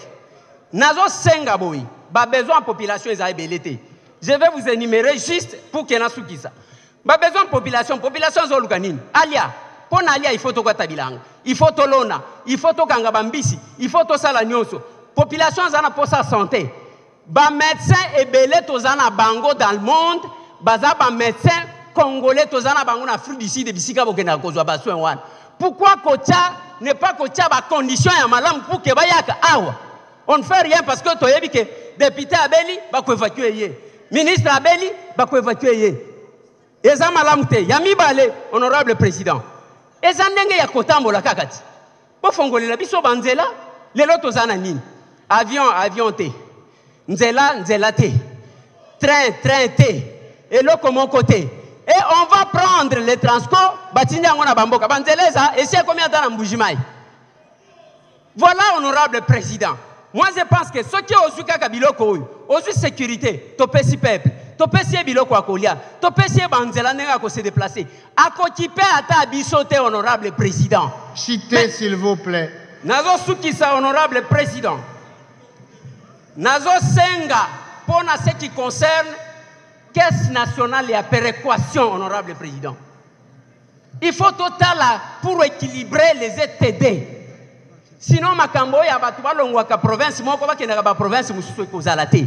nazo senga boy, ba besoin population ils belete. Je vais vous énumérer juste pour qu'il y ait un ça. Ba besoin population zolukanine. Alia, pour alia il faut to katabilanga. Il faut to lona, il faut to kanga bambisi, il faut to sala nyonso. Population zana pour sa santé. Ba médecin et belé to zana bango dans le monde, baza ba médecin congolais to zana bango na Afrique du Sud de bisika bokena kozwa ba soin wana. Pourquoi Kocha n'est pas Kocha ba condition ya malam pour que bayaka awa? On ne fait rien parce que toyebi que député Abeli ba ko évacuer yé. Ministre Abeli ba ko évacuer yé. Eza malam te yami balé honorable président. Eza ndenge ya kotambola kakati. Po fongolela biso banzela lelo to zana nini? Avion te. Nzela te. Train te. Et là comme côté. Et on va prendre les transports, batindi ngona bamboka. Banzeleza, et c'est combien de temps en Mbujimai? Voilà, honorable président. Moi, je pense que ce qui est au Suka Kabiloko, au sécurité, topesi peuple, topesi biloko akolia, topesi banzela nenga ko se déplacer. Akokipe ata bisote, honorable président. Chitez, s'il vous plaît. Nazo Sukisa, honorable président. Nazo Senga, pour ce qui concerne Caisse nationale et à péréquation, honorable président. Il faut total pour équilibrer les ETD. Sinon, Makambo ya batuba longwaka province, moko ba kenaka ba province mususu kozalate.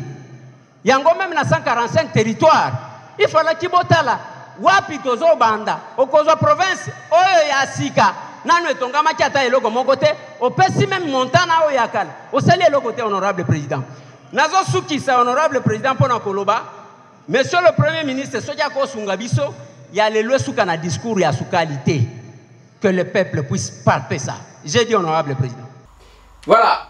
Yango même na 145 territoires. Il faut la kibotala wapi tozo banda. Okozwa province oyo ya sika. Nanu etonga makiata eloko moko te. Opesi même montana oyo yakala. Osali eloko te, honorable président. Nazo Sukisa, honorable président pona koloba. Monsieur le Premier ministre, il y a les lois sous un discours et à sous qualité. Que le peuple puisse palper ça. J'ai dit honorable président. Voilà.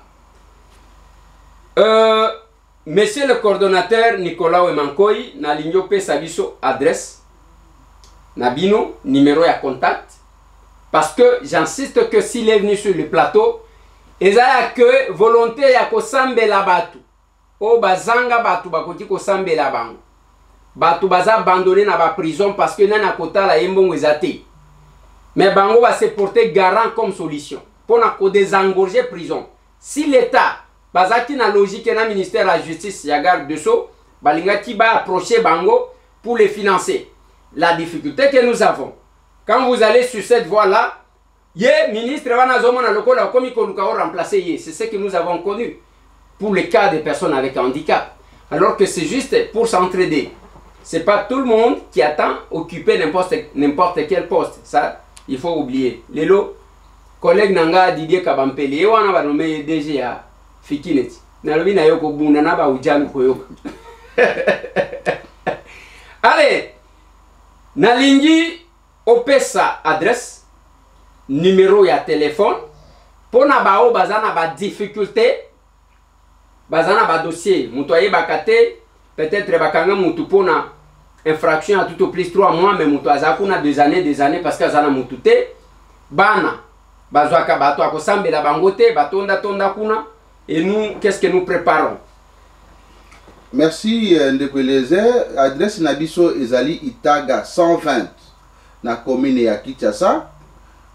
Monsieur le coordonnateur Nicolas Wemankoy, na ligno pe sabiso adresse, nabino, numéro et contact. Parce que j'insiste que s'il est venu sur le plateau, il y a que volonté ya ko sambe la batu. O bazanga batu bakoti ko sambe la bango. Batu baza abandonné na ba prison parce que nana kota la yembongo ezate. Mais bango va se porter garant comme solution pour na ko désengorger prison. Si l'État bazaki na logique na ministère de la justice ya garde de sceaux, balingaki ba approcher bango pour les financer. La difficulté que nous avons, quand vous allez sur cette voie là, yé ministre wana zomona lokola komi koluka remplacer yé, c'est ce que nous avons connu pour le cas des personnes avec handicap. Alors que c'est juste pour s'entraider. C'est pas tout le monde qui attend occuper n'importe quel poste. Ça, il faut oublier. Lelo, collègue Nanga Didier Kabampeli, et on a nommé DG à Fikineti. Nalobi na yoko bunda na ba ujanu koyoka. Allez, nalingi opesa adresse, numéro ya téléphone, pour na ba o bazana ba difficulté, bazana ba dossier, mutoye bakate. Peut-être bakanga mutu pona infraction à tout au plus 3 mois, mais mutu azakuna 2 années parce que azana mutu te bana bazwaka bato akosambe la bangote batonda kuna. Et nous, qu'est-ce que nous préparons? Merci Ndekweleze. Adresse nabiso ezali Itaga 120 na commune ya Kinshasa.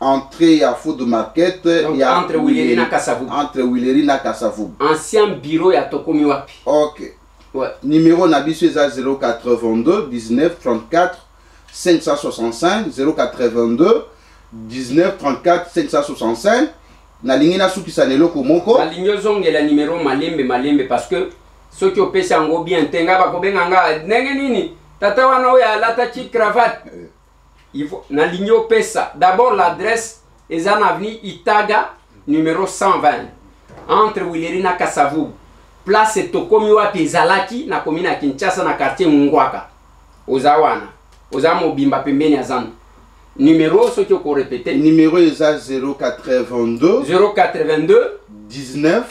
Entrée à Food Market. Entre Wileri na Kasavubu. Entre Wileri na Kasavubu. Ancien bureau ya Tokomi wapi. Ok. Ouais. Numéro Nabiso est 082 19 34 565 082 19 34 565. Na ligne na suki sanelo komoko. La ligne zonge la numéro malembe parce que ceux qui opé sango bien tenga ba ko benganga ndenge nini tata wana oya lata chi cravate. Il faut na ligne opesa. D'abord l'adresse est en avenue Itaga numéro 120 entre Wileri na Kasavubu. Place Tokomi wapi ezalaki na commune ya Kinshasa na quartier Mungwaka. Ozawana. Ozamo bimba pembeni ya Zanda. Numéro ce que vous répétez. Numéro est 082 19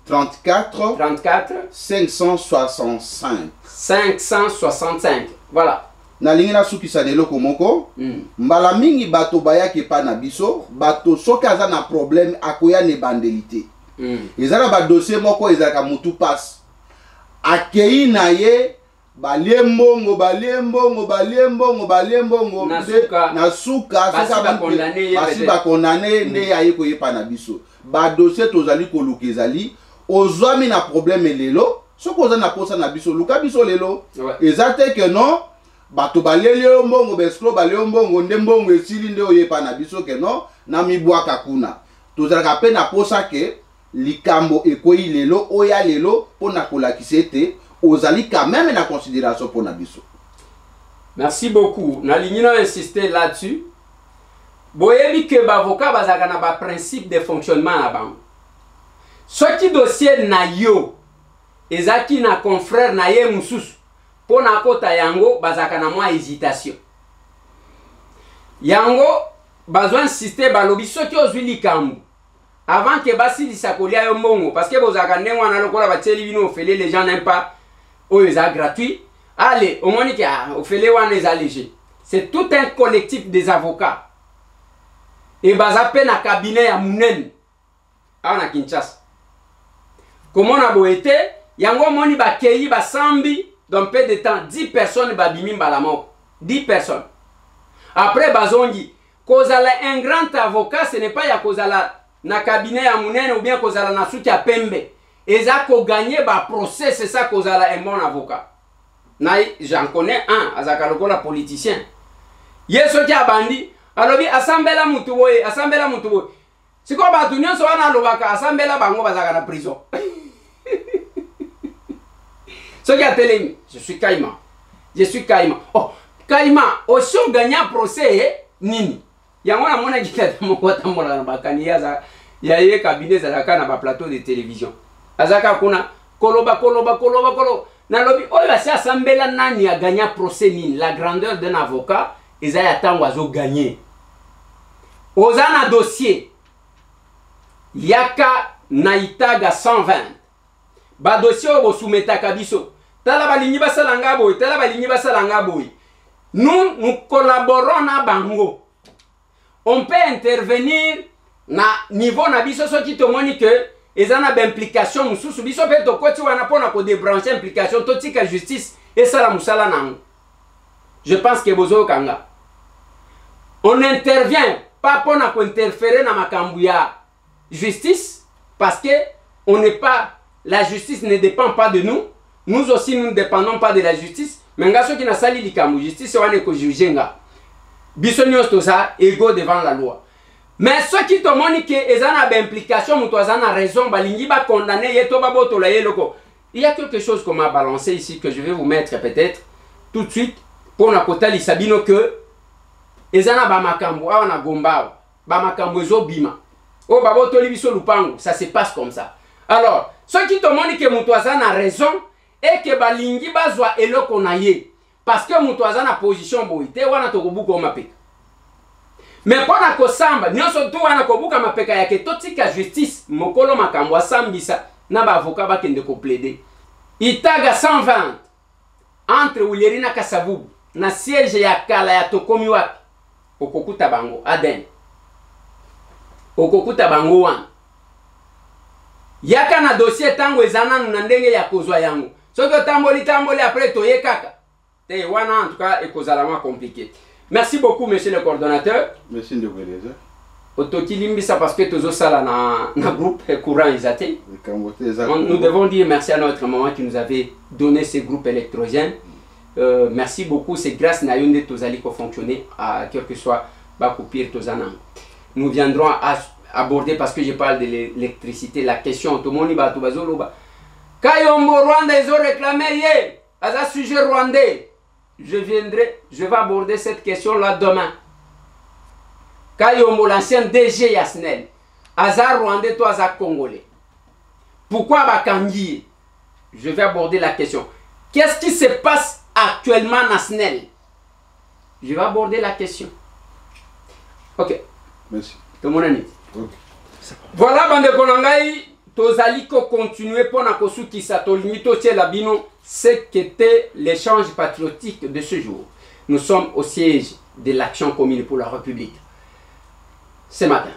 34 565. Voilà. Na lingina suki sanelo komoko. Mbala mingi bato bayaki pa na biso, bato soki aza na problème akoya ne bandelité. ezala ba dossier moko ezalaka mutu passe akei na ye balie mbongo na suka basi bakondane nde aye koyepa na biso ba dossier tozali koluka ezali ozwami na problème lelo soki oza na posa na biso luka biso lelo eza te ke non bato baleli yo mbongo beslo baleli yo mbongo nde mbongo esili nde oyepa na biso ke non na mibwaka kuna tozalaka mpe na posa ke likambo ekoyi lelo oya lelo mpona kolakisa ete ozali quand même na considération mpona biso. Merci beaucoup. Nalingi na insister là-dessus. Boyebi ke bavoka bazaka na ba principe de fonctionnement na bango. Soki dossier na yo ezaki na confrère na ye mususu pona kota yango bazaka na mwa hésitation. Yango bazwa insister balobi soki ozwi likambo avant que basilisa kolia yo mbongo parce que bozaka ndenge wana lokola batieli bino ofele les gens n'aiment pas oyo eza gratuit. Allez, au moins ofele wana eza léger. C'est tout un collectif des avocats. Et bazape na cabinet ya munene na Kinshasa. Comment on a beau été, yango moni bakei basambi dans peu de temps 10 personnes babimi mbalamoko 10 personnes. Après bazongi kozala un grand avocat ce n'est pas ya kozala na cabinet ya munene ou bien kozala na suki ya pembe. Eza ko gagner ba procès c'est ça kozala un bon avocat. Na j'en connais un azaka lokola politicien. Yeso ki abandi alobi asambela mutu boye asambela mutu boye. Siko batu nyonso wana lobaka asambela bango bazaka na prison. Ce qui a télé, je suis Caïman. Je suis Caïman. Oh, Caïman, au show gagnant procès, nini. Yangona mona kita moko tambola na bakani yaza ya ye cabinet zalaka na ba plateau de télévision. Azaka kuna koloba. Na lobi oyo basi asambela nani a gagné procès nini. La grandeur d'un avocat, ezaya tango azo gagner. Ozana dossier. Yaka naitaga 120. Ba dossier obo soumeta kabiso. Tala balingi basalanga boy, tala balingi basalanga boy. Nous collaborons na bango. On peut intervenir na niveau na biso soki tomoni que ezana ba implication mususu biso pe to koti wana pona ko débrancher implication totika justice et sala musala nango. Je pense que bozo kanga. On intervient pas pona ko interférer na makambu ya justice parce que on n'est pas la justice ne dépend pas de nous. Nous aussi nous ne dépendons pas de la justice. Mais ngaso ki na sali likamu justice wana ko jugenga. Biso nyonso ça égaux devant la loi. Mais ce qui te montre que ezana ba implication muto azana raison balingi ba condamner yeto ba botola yeloko. Il y a quelque chose qu'on m'a balancé ici que je vais vous mettre peut-être tout de suite pour na kotali sabino que ezana ba makambo awana gombao ba makambo ezobima. Oh ba botoli biso lupango, ça se passe comme ça. Alors, ce qui te montre que muto azana raison et que balingi bazwa eloko na ye parce que muto azana position boite wana tokobuka mapeka. Mais pona ko samba nyonso tu wana kobuka mapeka yake totika justice mokolo makambo asambisa na ba avocat ba kende ko plaider. Itaga 120 entre Ulerina Kasavubu na siège ya kala ya tokomi wapi okokuta bango Aden. Okokuta bango wana. Yaka na dossier tango ezana na ndenge ya kozwa yango. Soki tamboli après toye kaka. Te wana en tout cas ekozalama compliqué. Merci beaucoup monsieur le coordonnateur. Merci de vous aider. Otokilimbisa parce que tozo sala na groupe courant isate. Nous devons dire merci à notre maman qui nous avait donné ces groupes électrogènes. Merci beaucoup, c'est grâce à Yonde Tozali qu'on fonctionner à quel que soit Bakupir Tozanan. Nous viendrons à aborder parce que je parle de l'électricité la question tout le monde va tout bazoloba. Kayombo Rwanda ils ont réclamé hier à ce sujet rwandais. Je vais aborder cette question là demain. Kayombo l'ancien DG Yasnel, Azar Rwandais toi Azar Congolais. Pourquoi Bakangi? Je vais aborder la question. Qu'est-ce qui se passe actuellement à SNEL? Je vais aborder la question. Ok. Merci. Tout le monde est okay. Voilà, bande konangai, tozali ko continuer pour na kosuki sa tolimito la bino, ce qu'était l'échange patriotique de ce jour. Nous sommes au siège de l'action commune pour la République. Ce matin.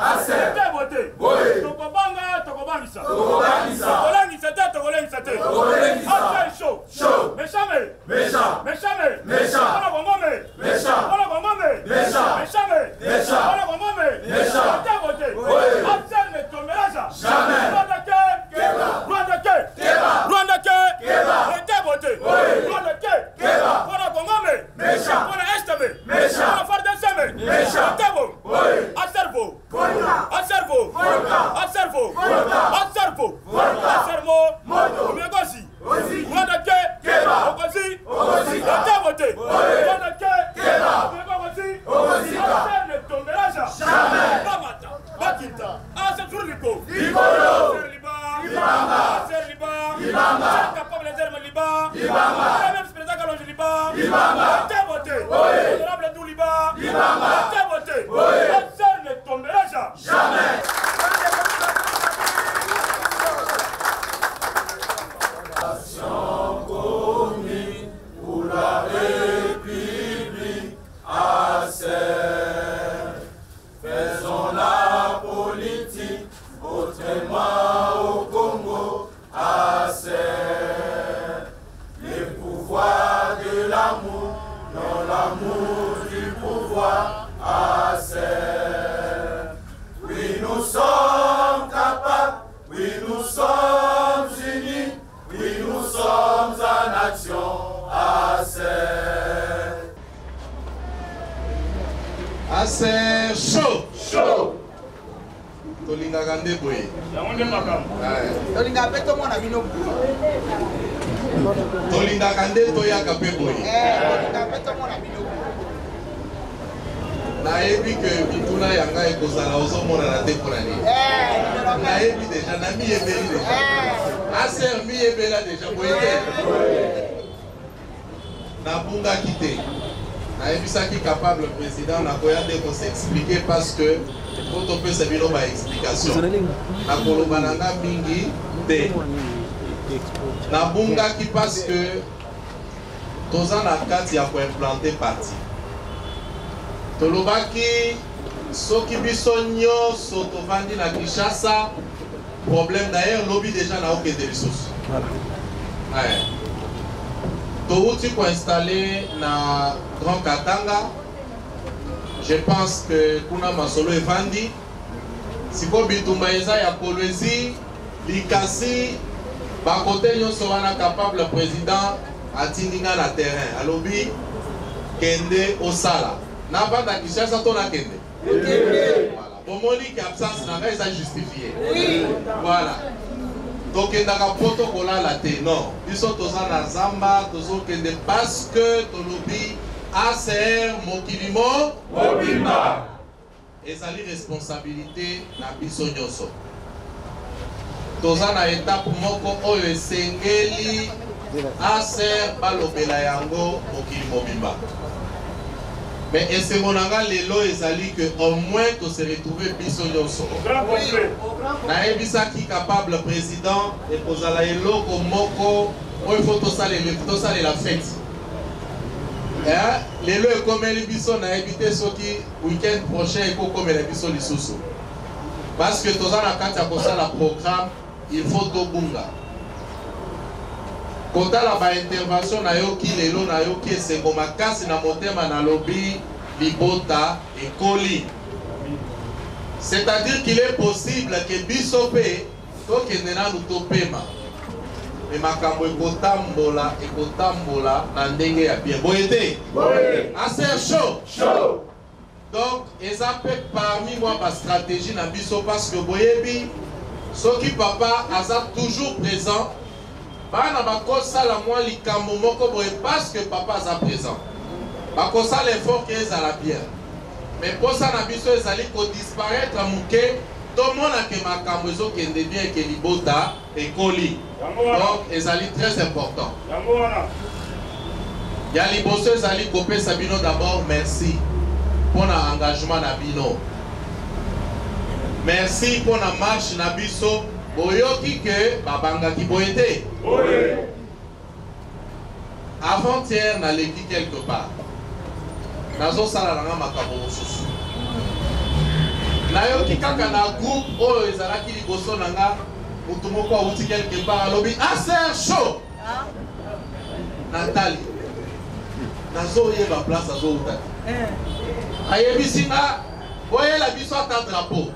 Aser. Voté. Oui. Tokobanga, tokobangisa. Tokobangisa. Tokobangisa te, tokobangisa te. Tokobangisa. Aser chaud. Chaud. Méchame. Méchant. Méchame. Méchant. Voilà Bongome. Méchant. Voilà Bongome. Méchant. Méchame. Méchant. Voilà Bongome. Méchant. Voté. Oui. Aser ne tombera jamais. Rwanda ke. Keba. Rwanda ke. Keba. Rwanda ke. Keba. Voté. Oui. Rwanda ke. Keba. Voilà Bongome. Méchant. Voilà Estame. Méchant. Voilà Fardensame. Méchant. Oui. Aservo. Aservo. Aservo. Aservo. Asermo. Omegosi. Rwanda ke. Keba. Ogosi. Ogosi. Voté. Rwanda ke. Keba. Omegosi. Ogosi. Aser ne tombera jamais. Bamata. Bakita. Aser Libo. Libolo. Aser Liba. Libamba. Aser Liba. Libamba. Aser capable des armes Liba. Libamba. Même président Kalonji Liba. Libamba. Voté. Honorable Dou Liba. Libamba. Voté. Aser ne tombera jamais. Commis pour la République, Aser. Faisons la politique autrement au Congo, Aser. Le pouvoir de l'amour, non l'amour du pouvoir, Aser. Oui, nous sommes capables, oui, nous sommes unis, oui, nous sommes en action, Aser. Aser chaud. Chaud. Tolinga gande boy. Tolinga peto mona bino. Tolinga gande toya kape boy. Tolinga peto mona bino. Na ebi que bituna yanga ekozala ozomona na te ponani. Na ebi déjà na mi ebeli déjà. Aser mi ebela déjà boyete. Na bunga kite. Na ebi ça qui capable président na koya de ko s'expliquer parce que quand on peut se bino ba explication. Na koloba nanga mingi te. Na bunga ki parce que toza na kati ya ko implanter parti. Tolobaki soki biso nyonso tovandi na Kinshasa problème d'ailleurs lobby déjà na okende lisusu. Touti ko installer na Grand Katanga. Je pense que kuna masolo evandi siko bitumba eza ya Kolwezi likasi ba côté nyonso wana capable président atindinga na terrain alobi kende osala na banda Kinshasa to na kende. Voilà. Bomoni ki absence na nga justifié. Oui. Voilà. Donc endaka poto kolala te non. Biso toza na zamba tozo kende parce que tolobi ACR mokilimo mobimba. Ezali responsabilité na biso nyonso. Toza na étape moko oyo esengeli ACR balobela yango mokili mobimba. Mais esemonanga lelo ezali que au moins que se retrouver biso nyonso. Na ebisaki capable président et kozala eloko moko oyo faut tosale la fête. Lelo ekomeli biso na ebité soki week-end prochain ekokomela biso lisusu. Parce que toza na kati ya kosala programme il faut tobunga. Kota la ba intervention na yoki lelo na yoki esengo makasi na motema na lobby libota et koli. C'est-à-dire qu'il est possible que bisope tokende na lutopema. Mais makambo ekotambola na ndenge ya bien. Boyete. Assez chaud. Chaud. Donc, eza pe parmi moi ma stratégie na biso parce que boyebi soki papa aza toujours présent. Bana bakosala mwa likambo moko boye parce que papa aza présent. Bakosala l'effort que ezala bien. Mais posa na biso ezali ko disparaître muke tout le monde a que makambo ezokende bien que libota ekoli. Donc ezali très important. Ya liboso ezali kopesa bino d'abord merci pour l'engagement na bino. Merci pour la marche na biso. Boyoki que babanga ki boyete. Avant-hier na leki quelque part. Nazo sala nga makambo mosusu. Na nayoki kaka na groupe oyo ezalaki liboso na nga mutu moko awuti quelque part alobi aser chaud Nathalie nazoyeba place azouta ayebisi nga boyela biso ata drapeau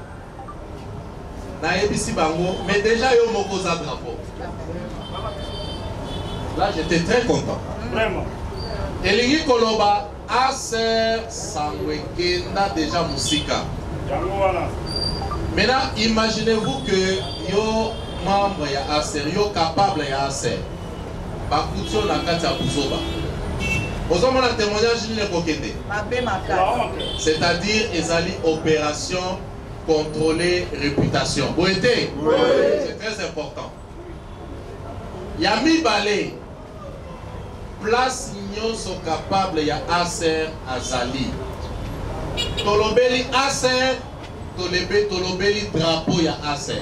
nayebisi bango mais déjà yo moko za drapeau. Là j'étais très content vraiment. Elingi koloba aser sangwekenda déjà musika. Maintenant imaginez-vous que yo membre ya aser yo capable ya aser bakutio na kati ya buzoba ozomona témoignage ni kokende c'est-à-dire ezali opération contrôler réputation boete c'est très important yami balé place nyonso capable ya aser azali tolobeli aser tolobeli drapeau ya aser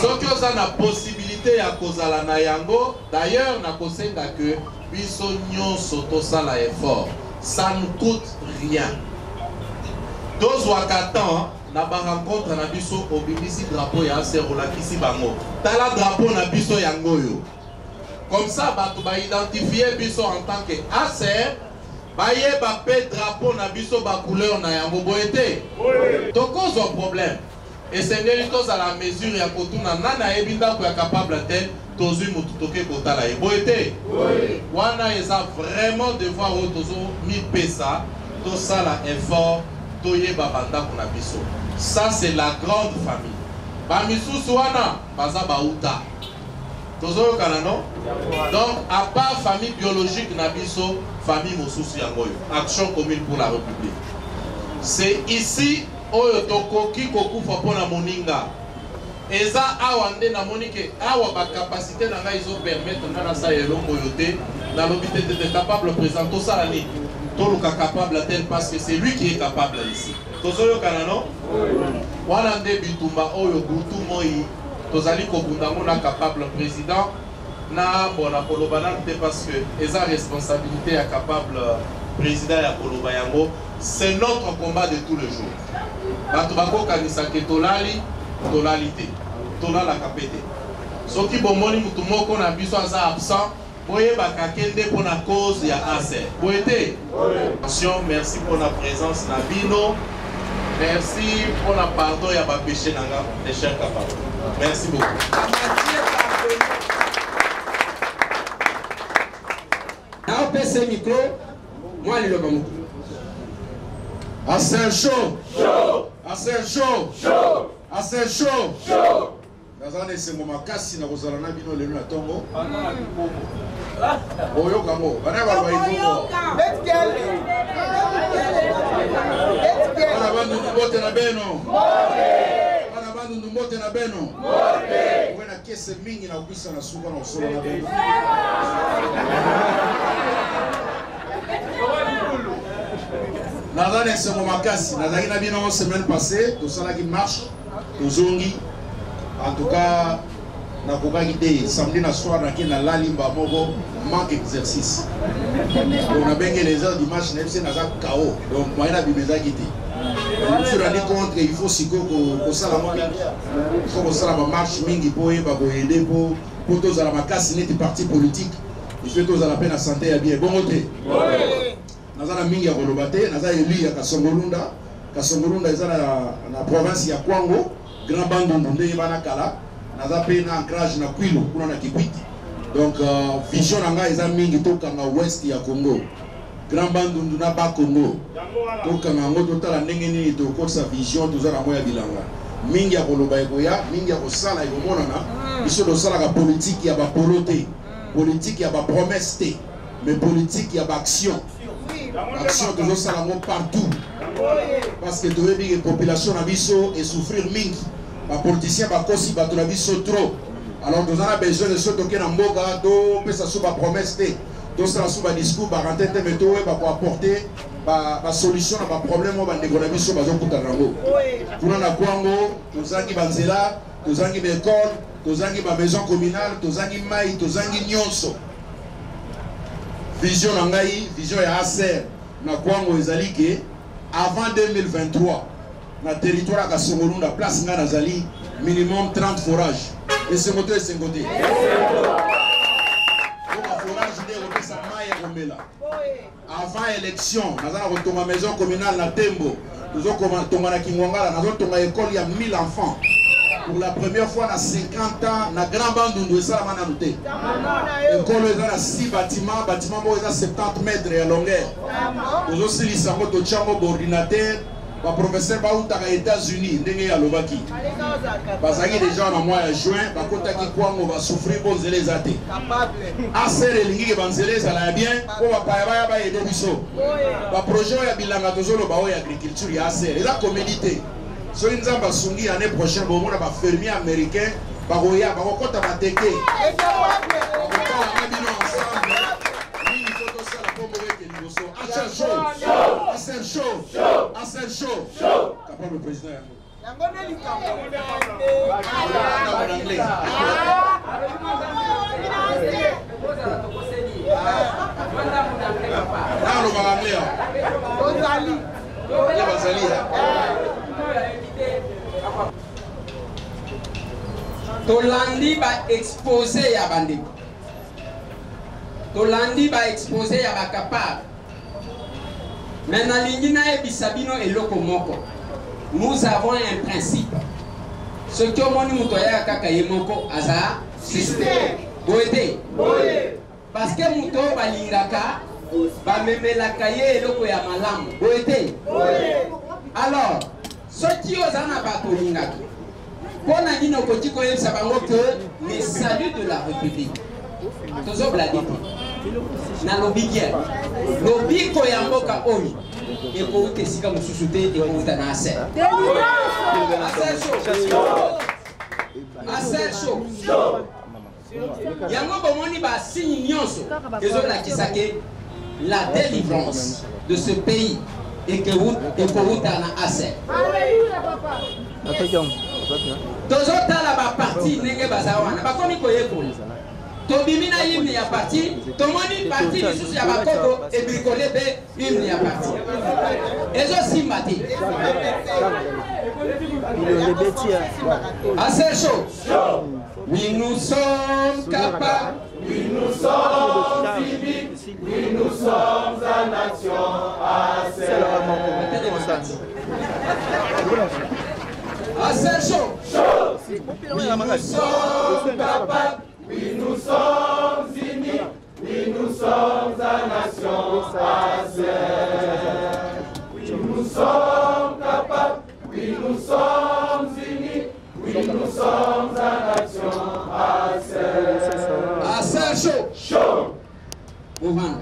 soki oza na possibilité ya kozala na yango d'ailleurs na kosenga que biso nyonso tosala effort ça ne coûte rien tozwaka temps na barencontre na biso obimisi drapeau ya aser olakisi bango tala drapeau na biso yango yo comme ça bato baidentifie biso en tant que aser bayeba pe drapeau na biso ba couleur na yango boete tokozwa problème esengeli tozala mesure ya kotuna nani ayebi ndako ya capable te tozwi mutu toke kotala ye boete wana eza vraiment devoir oyo tozomipesa tosala effort toyeba bandako na biso. Ça c'est la grande famille bamisusu wana baza bauta tozoyokana non. Donc à part famille biologique na biso famille mosusu yangoyo action commune pour la République c'est ici oyo tokoki kokufa mpona moninga eza awa nde namoni ke awa bacapacité na ngai ezopermettre nga nasala eloko oyo te nalobi te capable président tosala nini toluka capable tel parce que c'est lui qui est capable ici tozoyokana non. Wana nde bitumba oyo butu moi tozali kobundango na capable président na bona kolobana te parce que eza responsabilité ya capable président ya koloba yango c'est notre combat de tous les jours bato bakokanisa ke tolali te tolalaka pe te soki bomoni mutu moko na biso aza absent boyebaka kende mpona cause ya aser boete. Merci pour la présence na bino, merci pour la pardon ya bapéché nanga les chers capables. Merci beaucoup. Na opese micro moi le lobamu Aser chaud Aser chaud Aser chaud nazana esengo makasi na kozala na bino lelo na tongo oyoka ngo bana balwa ikongo bana bandu mbote na beno bana bandu mbote na beno wena kese mingi na kuisa na suka na solo na beno nazana esengo makasi nazali na bino semaine passée tosalaki marche tozongi. En tout cas, na kokaki te samedi na soir na kina lalimba moko manque exercice. On a bien les heures dimanche n'importe naza KO. Donc moi na bimeza kiti. On se rend compte qu'il faut siko ko sala mo mingi. Il faut ko sala ma marche mingi po e ba ko aider pour tous à la makasi net parti politique. Il fait tous à la peine à santé ya bien bon côté. Naza na mingi ya kolobate, naza élu ya Kasongolunda. Kasongolunda eza na province ya Kwango. Grand Bandundu nde bana kala naza pe na ancrage na Kwilu kuna na Kikwiti. Donc vision nanga eza mingi tokanga west ya Congo. Grand Bandundu na ba Congo. Tokanga ngo totala ndenge nini tokosa vision tozala moya bilanga. Mingi ya koloba ekoya, mingi ya kosala ekomonana. Biso dosala ka politique ya ba polote, politique ya ba promesse te, mais politique ya ba action. Action tozosala ngo partout. Parce que tu veux dire que la population a biso et souffrir mingi. Les politiciens bakosi bato na biso trop. Alors nous avons besoin de ce token en boga do pesa sous ba promesse te. Do sala sous ba discours ba rentente meto e ba apporter ba solution à ba problème ba ndeko na biso ba zokuta nango. Kuna na kwango tozangi banzela, tozangi ba école, tozangi ba maison communale, tozangi mai, tozangi nyonso. Vision na ngai, vision ya aser na kwango ezali ke avant 2023 na territoire à Kasongolou, la place Nganazali, minimum 30 forages. Et ce côté et ce côté. Donc, un forage, il est avant l'élection, nous avons retourné à la maison communale na Tembo. Nous avons retourné à Kingwangala, nous avons retourné à l'école, il y a 1000 enfants. Pour la première fois, dans 50 ans, dans la grande bande de Salamana Nouté. L'école est dans 6 bâtiments, bâtiment est à 70 mètres de longueur. Nous avons aussi les ordinateur. Le professeur Baouta aux États-Unis, ndenge à Lobaki. Parce que les gens en mois de juin, on va souffrir pour les athées. Assez de lignes qui vont se ça va bien, on va pas aider les choses. Le projet est bilanga tozolo ba agriculture ya assez. Les commodité. So inzamba sungi l'année prochaine, bon on va fermier américain, ba roya, ba kota mateke. Assez chaud. Capable le président. Tolandi va exposer à Bandé. Tolandi va exposer à capable. Mais dans l'Indina et Bisabino et Lokomoko, nous avons un principe. Ce que nous mutoya kakayemoko aza système. Boete. Parce que muto balingaka ba memela kaye eloko ya malamu. Boete. Alors, ce qui osana ba kolingaka. Pona dino kotiko yebisa bango que le salut de la République. Tozo blaguer. Na lobigia lobiko ya mboka oyi eko tesika mususute eko utana ase show yango bomoni ba signe nyonso ezo la kisake la délivrance de ce pays et que vous eko utana ase tozo tala ba parti nenge bazawana bakomi koyekoli Tobimina hymne ya parti, tomoni parti lisusu ya bakoko et bricolé be hymne ya parti. Ezo simbati. Assez chaud. Oui, nous sommes capables. Oui, nous sommes civiques. Oui, nous sommes la nation. Assez chaud. Oui, nous sommes capables. Oui, nous sommes unis, oui, nous sommes la nation oui, nous sommes capables, oui, nous sommes unis, oui, nous sommes la nation assez chaud. Mouvement,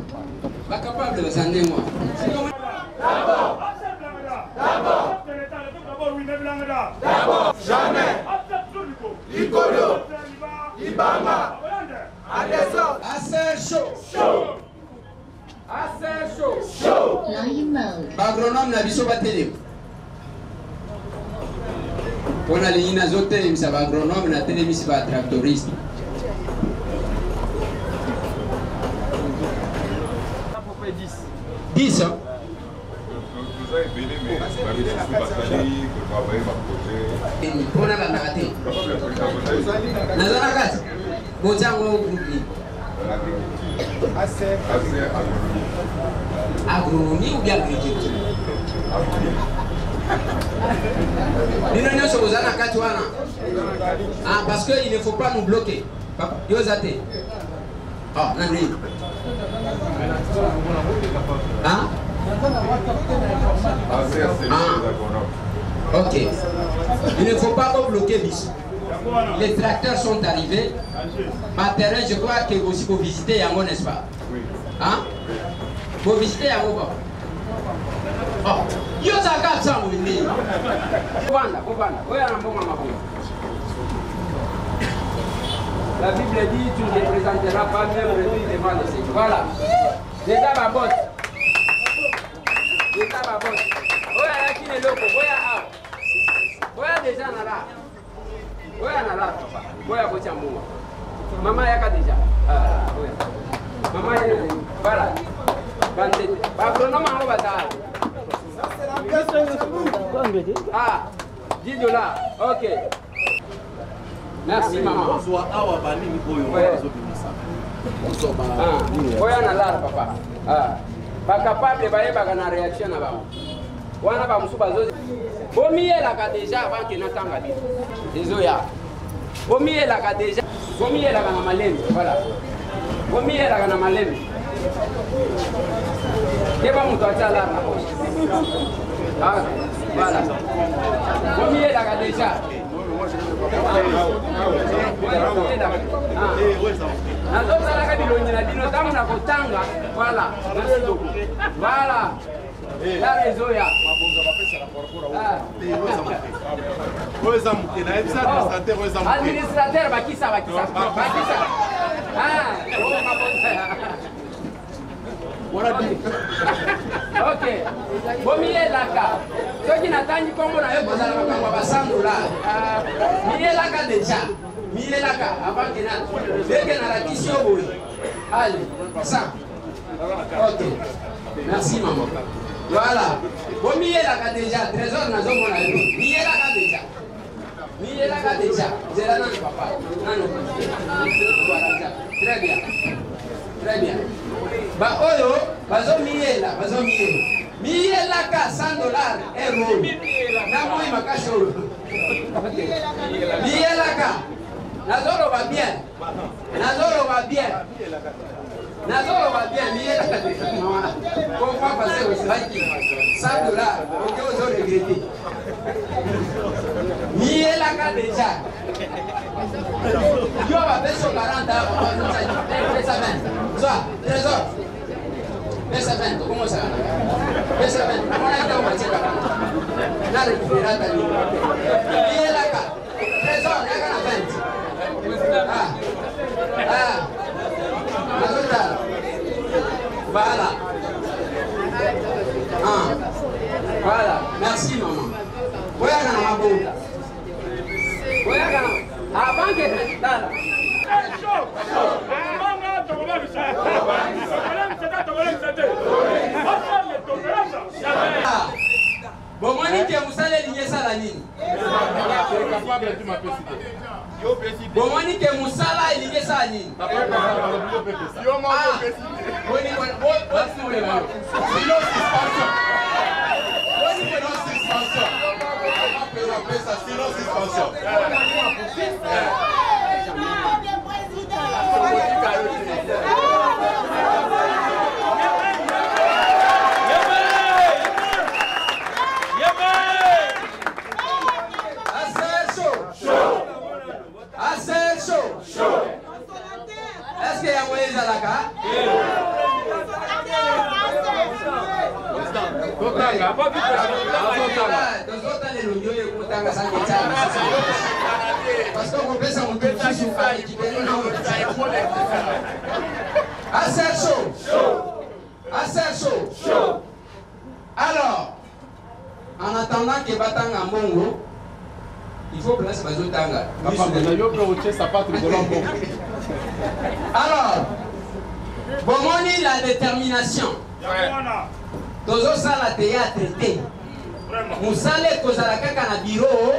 pas capable de s'en moi. D'abord, jamais. Licolo. Ibama. Assez chaud. Agronome na biso batele. Pona lina zote misa agronome na tele misa ba tractoriste. Dix. Pona la nagate. Nazana kati. Bojango groupe. Agronomie ou bien agriculture? Ah, parce qu'il ne faut pas nous bloquer. Yosate. Ah, Nandri. Hein? Ok. Il ne faut pas vous bloquer ici. Les tracteurs sont arrivés. Ma terrain, je crois que vous aussi pour visiter Yango, n'est-ce pas? Oui. Hein? Pour visiter Yango. Oh. Yosaka, ça, vous venez. La Bible dit tu ne te présenteras pas même devant le Seigneur. Voilà. Déjà ma botte. Déjà ma botte. Oya qui est loco. Oya déjà là. Oya là. Oya botia mou. Maman yaka déjà. Oya. Maman yaka. Voilà. Bantete. Ba pronoma ngo bata. Ah, 10 dollars. Ok. Merci, maman. Oya na lar papa. Ba capable ba yeba na réaction na ba. Wana ba musu bazo. Bomiela ka déjà avant que natanga bi. Désolé. Bomiela ka déjà. Bomiela ka na malembe, voilà. Bomiela ka na malembe. Keba mutu atala na poche. Ah, voilà. Bomiela ka déjà. Voilà. Voilà. La raison ya. Administrateur bakisa. Ok. Bomiye laka. Soki natangi kombo na yo kozala makambo basango la. Miye laka déjà. Miye laka avant que na. Dès que na la question boy. Allez, ça. Ok. Merci maman. Voilà. Bomiye laka déjà. Trésor na zomo na yo. Miye laka déjà. Miye laka déjà. Zela na papa. Nano. Voilà. Très bien. Très bien. Ba oyo bazo miela miela ka $100 euro na moi makasho miela ka nazoro ba bien miela ka mama pourquoi passer au slaki $100 ok ozo regretter miela ka déjà yo ba beso 40 pesa 20 ça trésor pesa 20 comment ça pesa 20 on a été au marché là na récupérer ta ligne il est là trésor il y a 20 voilà voilà merci maman voyons dans ma boule voyons avant que là Bomoni ke musale lingesa la nini? Bomoni ke musala lingesa la nini? Est-ce qu'il y a moyen de la carte? Alors, en attendant que Batanga Mongo, il faut placer Bazotanga. Alors, Bomoni la détermination. Tozo sala théâtre té. Musale kozala kaka na bureau.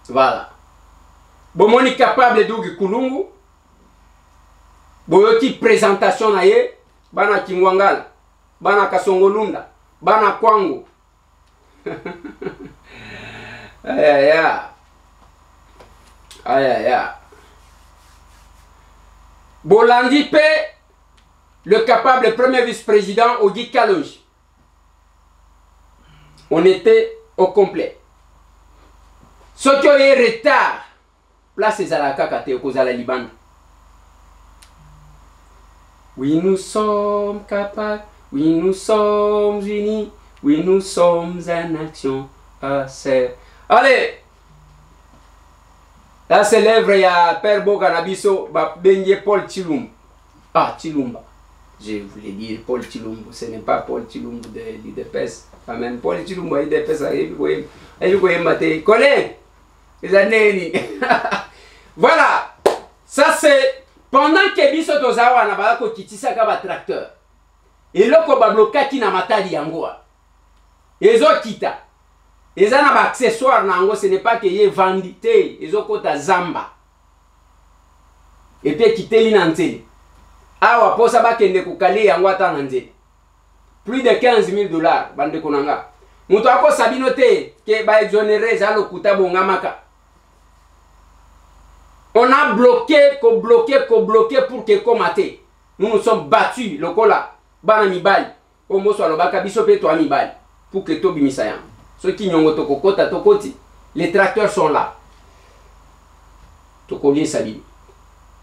Voilà. Bomoni capable d'ougi kulungu. Boyoti présentation na ye. Bana Kingwangala. Bana Kasongolunda. Bana Kwangu. Aïe aïe aïe. Aïe aïe aïe. Bolandi P, le capable premier vice-président Ogi Kalonji. On était au complet. Ce qui est retard, place Zalaka Kate Okozala Liban. Oui, nous sommes capables, oui, nous sommes unis, oui, nous sommes en action. Allez! Là, c'est l'œuvre, il y a Père Boganabiso, Benye Paul Chilumba. Ah, Chilumba. Je voulais dire Paul Chilumba. Ce n'est pas Paul Chilumba de l'IDPS. Quand même, Paul Chilumba, l'IDPS, il collègue. Les années. Voilà. Ça, c'est pendant que Biso Tozawa n'a pas de tracteur. Et là, il y a un blocage qui n'a pas de yangoa. Ezo kita. Eza na ba accessoire nango, ce n'est pas que ye vendité, ezo kota zamba. Et puis kiteli na nzeli. Awa posa ba kende kokali yango ata na nzeli. Plus de 15 000 $, bande konanga. Muto ako sabino te ke ba exonéré za lokuta bongamaka. On a bloqué pour que komate. Nous nous sommes battus lokola bana mibali. Omo so alobaka biso pe to mibali pour que to bimisa yango. Ceux qui nyongo to kokota to koti, les tracteurs sont là. To kolie sabini.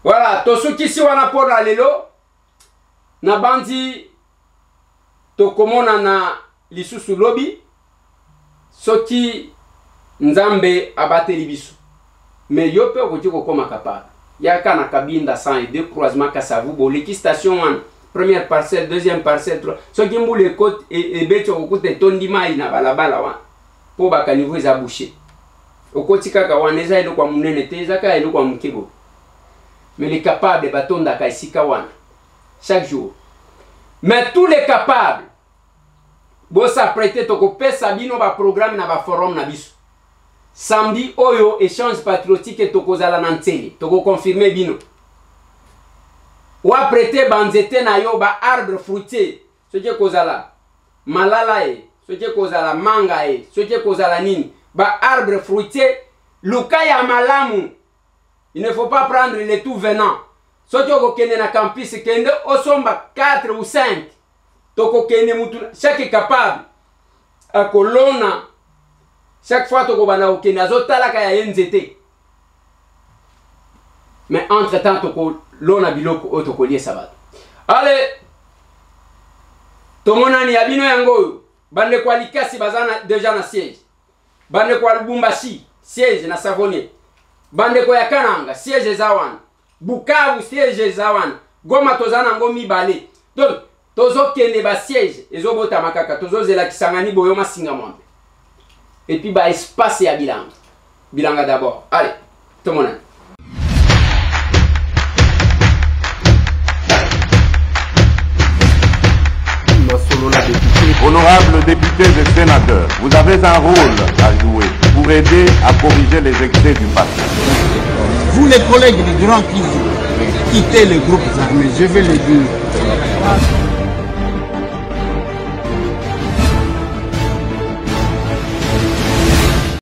Voilà, to ceux qui si wana pora lelo na bandi to komona na lisusu lobby soki nzambe abateli biso. Mais yo pe okoti kokoma kapara. Yaka na kabinda 102 croisement kasavu boleki station wana. Première parcelle, deuxième parcelle, trois. Soki mbule côte et beto okute tondi mai na balabala wana. Po baka niveau eza bouché. Okoti kaka wana eza elo kwa munene te ezaka elo kwa mukebo. Mais les capables batonda ka isika wana chaque jour. Mais tous les capables bo s'apprêter toko pesa bino ba programme na ba forum na biso. Samedi oyo échange patriotique toko zala na nteli toko confirmer bino. Wa prêter banzete na yo ba arbre fruitier soki kozala malala soki kozala manga soki kozala nini ba arbre fruitier luka ya malamu. Il ne faut pas prendre les tout venant. Soki okokende na campus kende osomba 4 ou 5. Toko kende mutu chaque capable a kolona chaque fois toko bana okende azotala ka ya nzete. Mais entre temps toko lona biloko o toko lié sabat. Allez tomona ni abino yango bande kwa likasi bazana déjà na siège. Bande kwa Lubumbashi siège na Savonier. Bande kwa Kananga siège zawan. Bukavu siège zawan. Goma tozana ngomi bale. Donc tozo kende ba siège ezo bota makaka tozo zela kisangani boyo masinga mwambe. Et puis ba espace ya bilanga. Bilanga d'abord. Allez, tout le monde. Honorables députés et sénateurs, vous avez un rôle à jouer pour aider à corriger les excès du passé. Vous les collègues du Grand qui quittez les groupes armés, je vais le dire.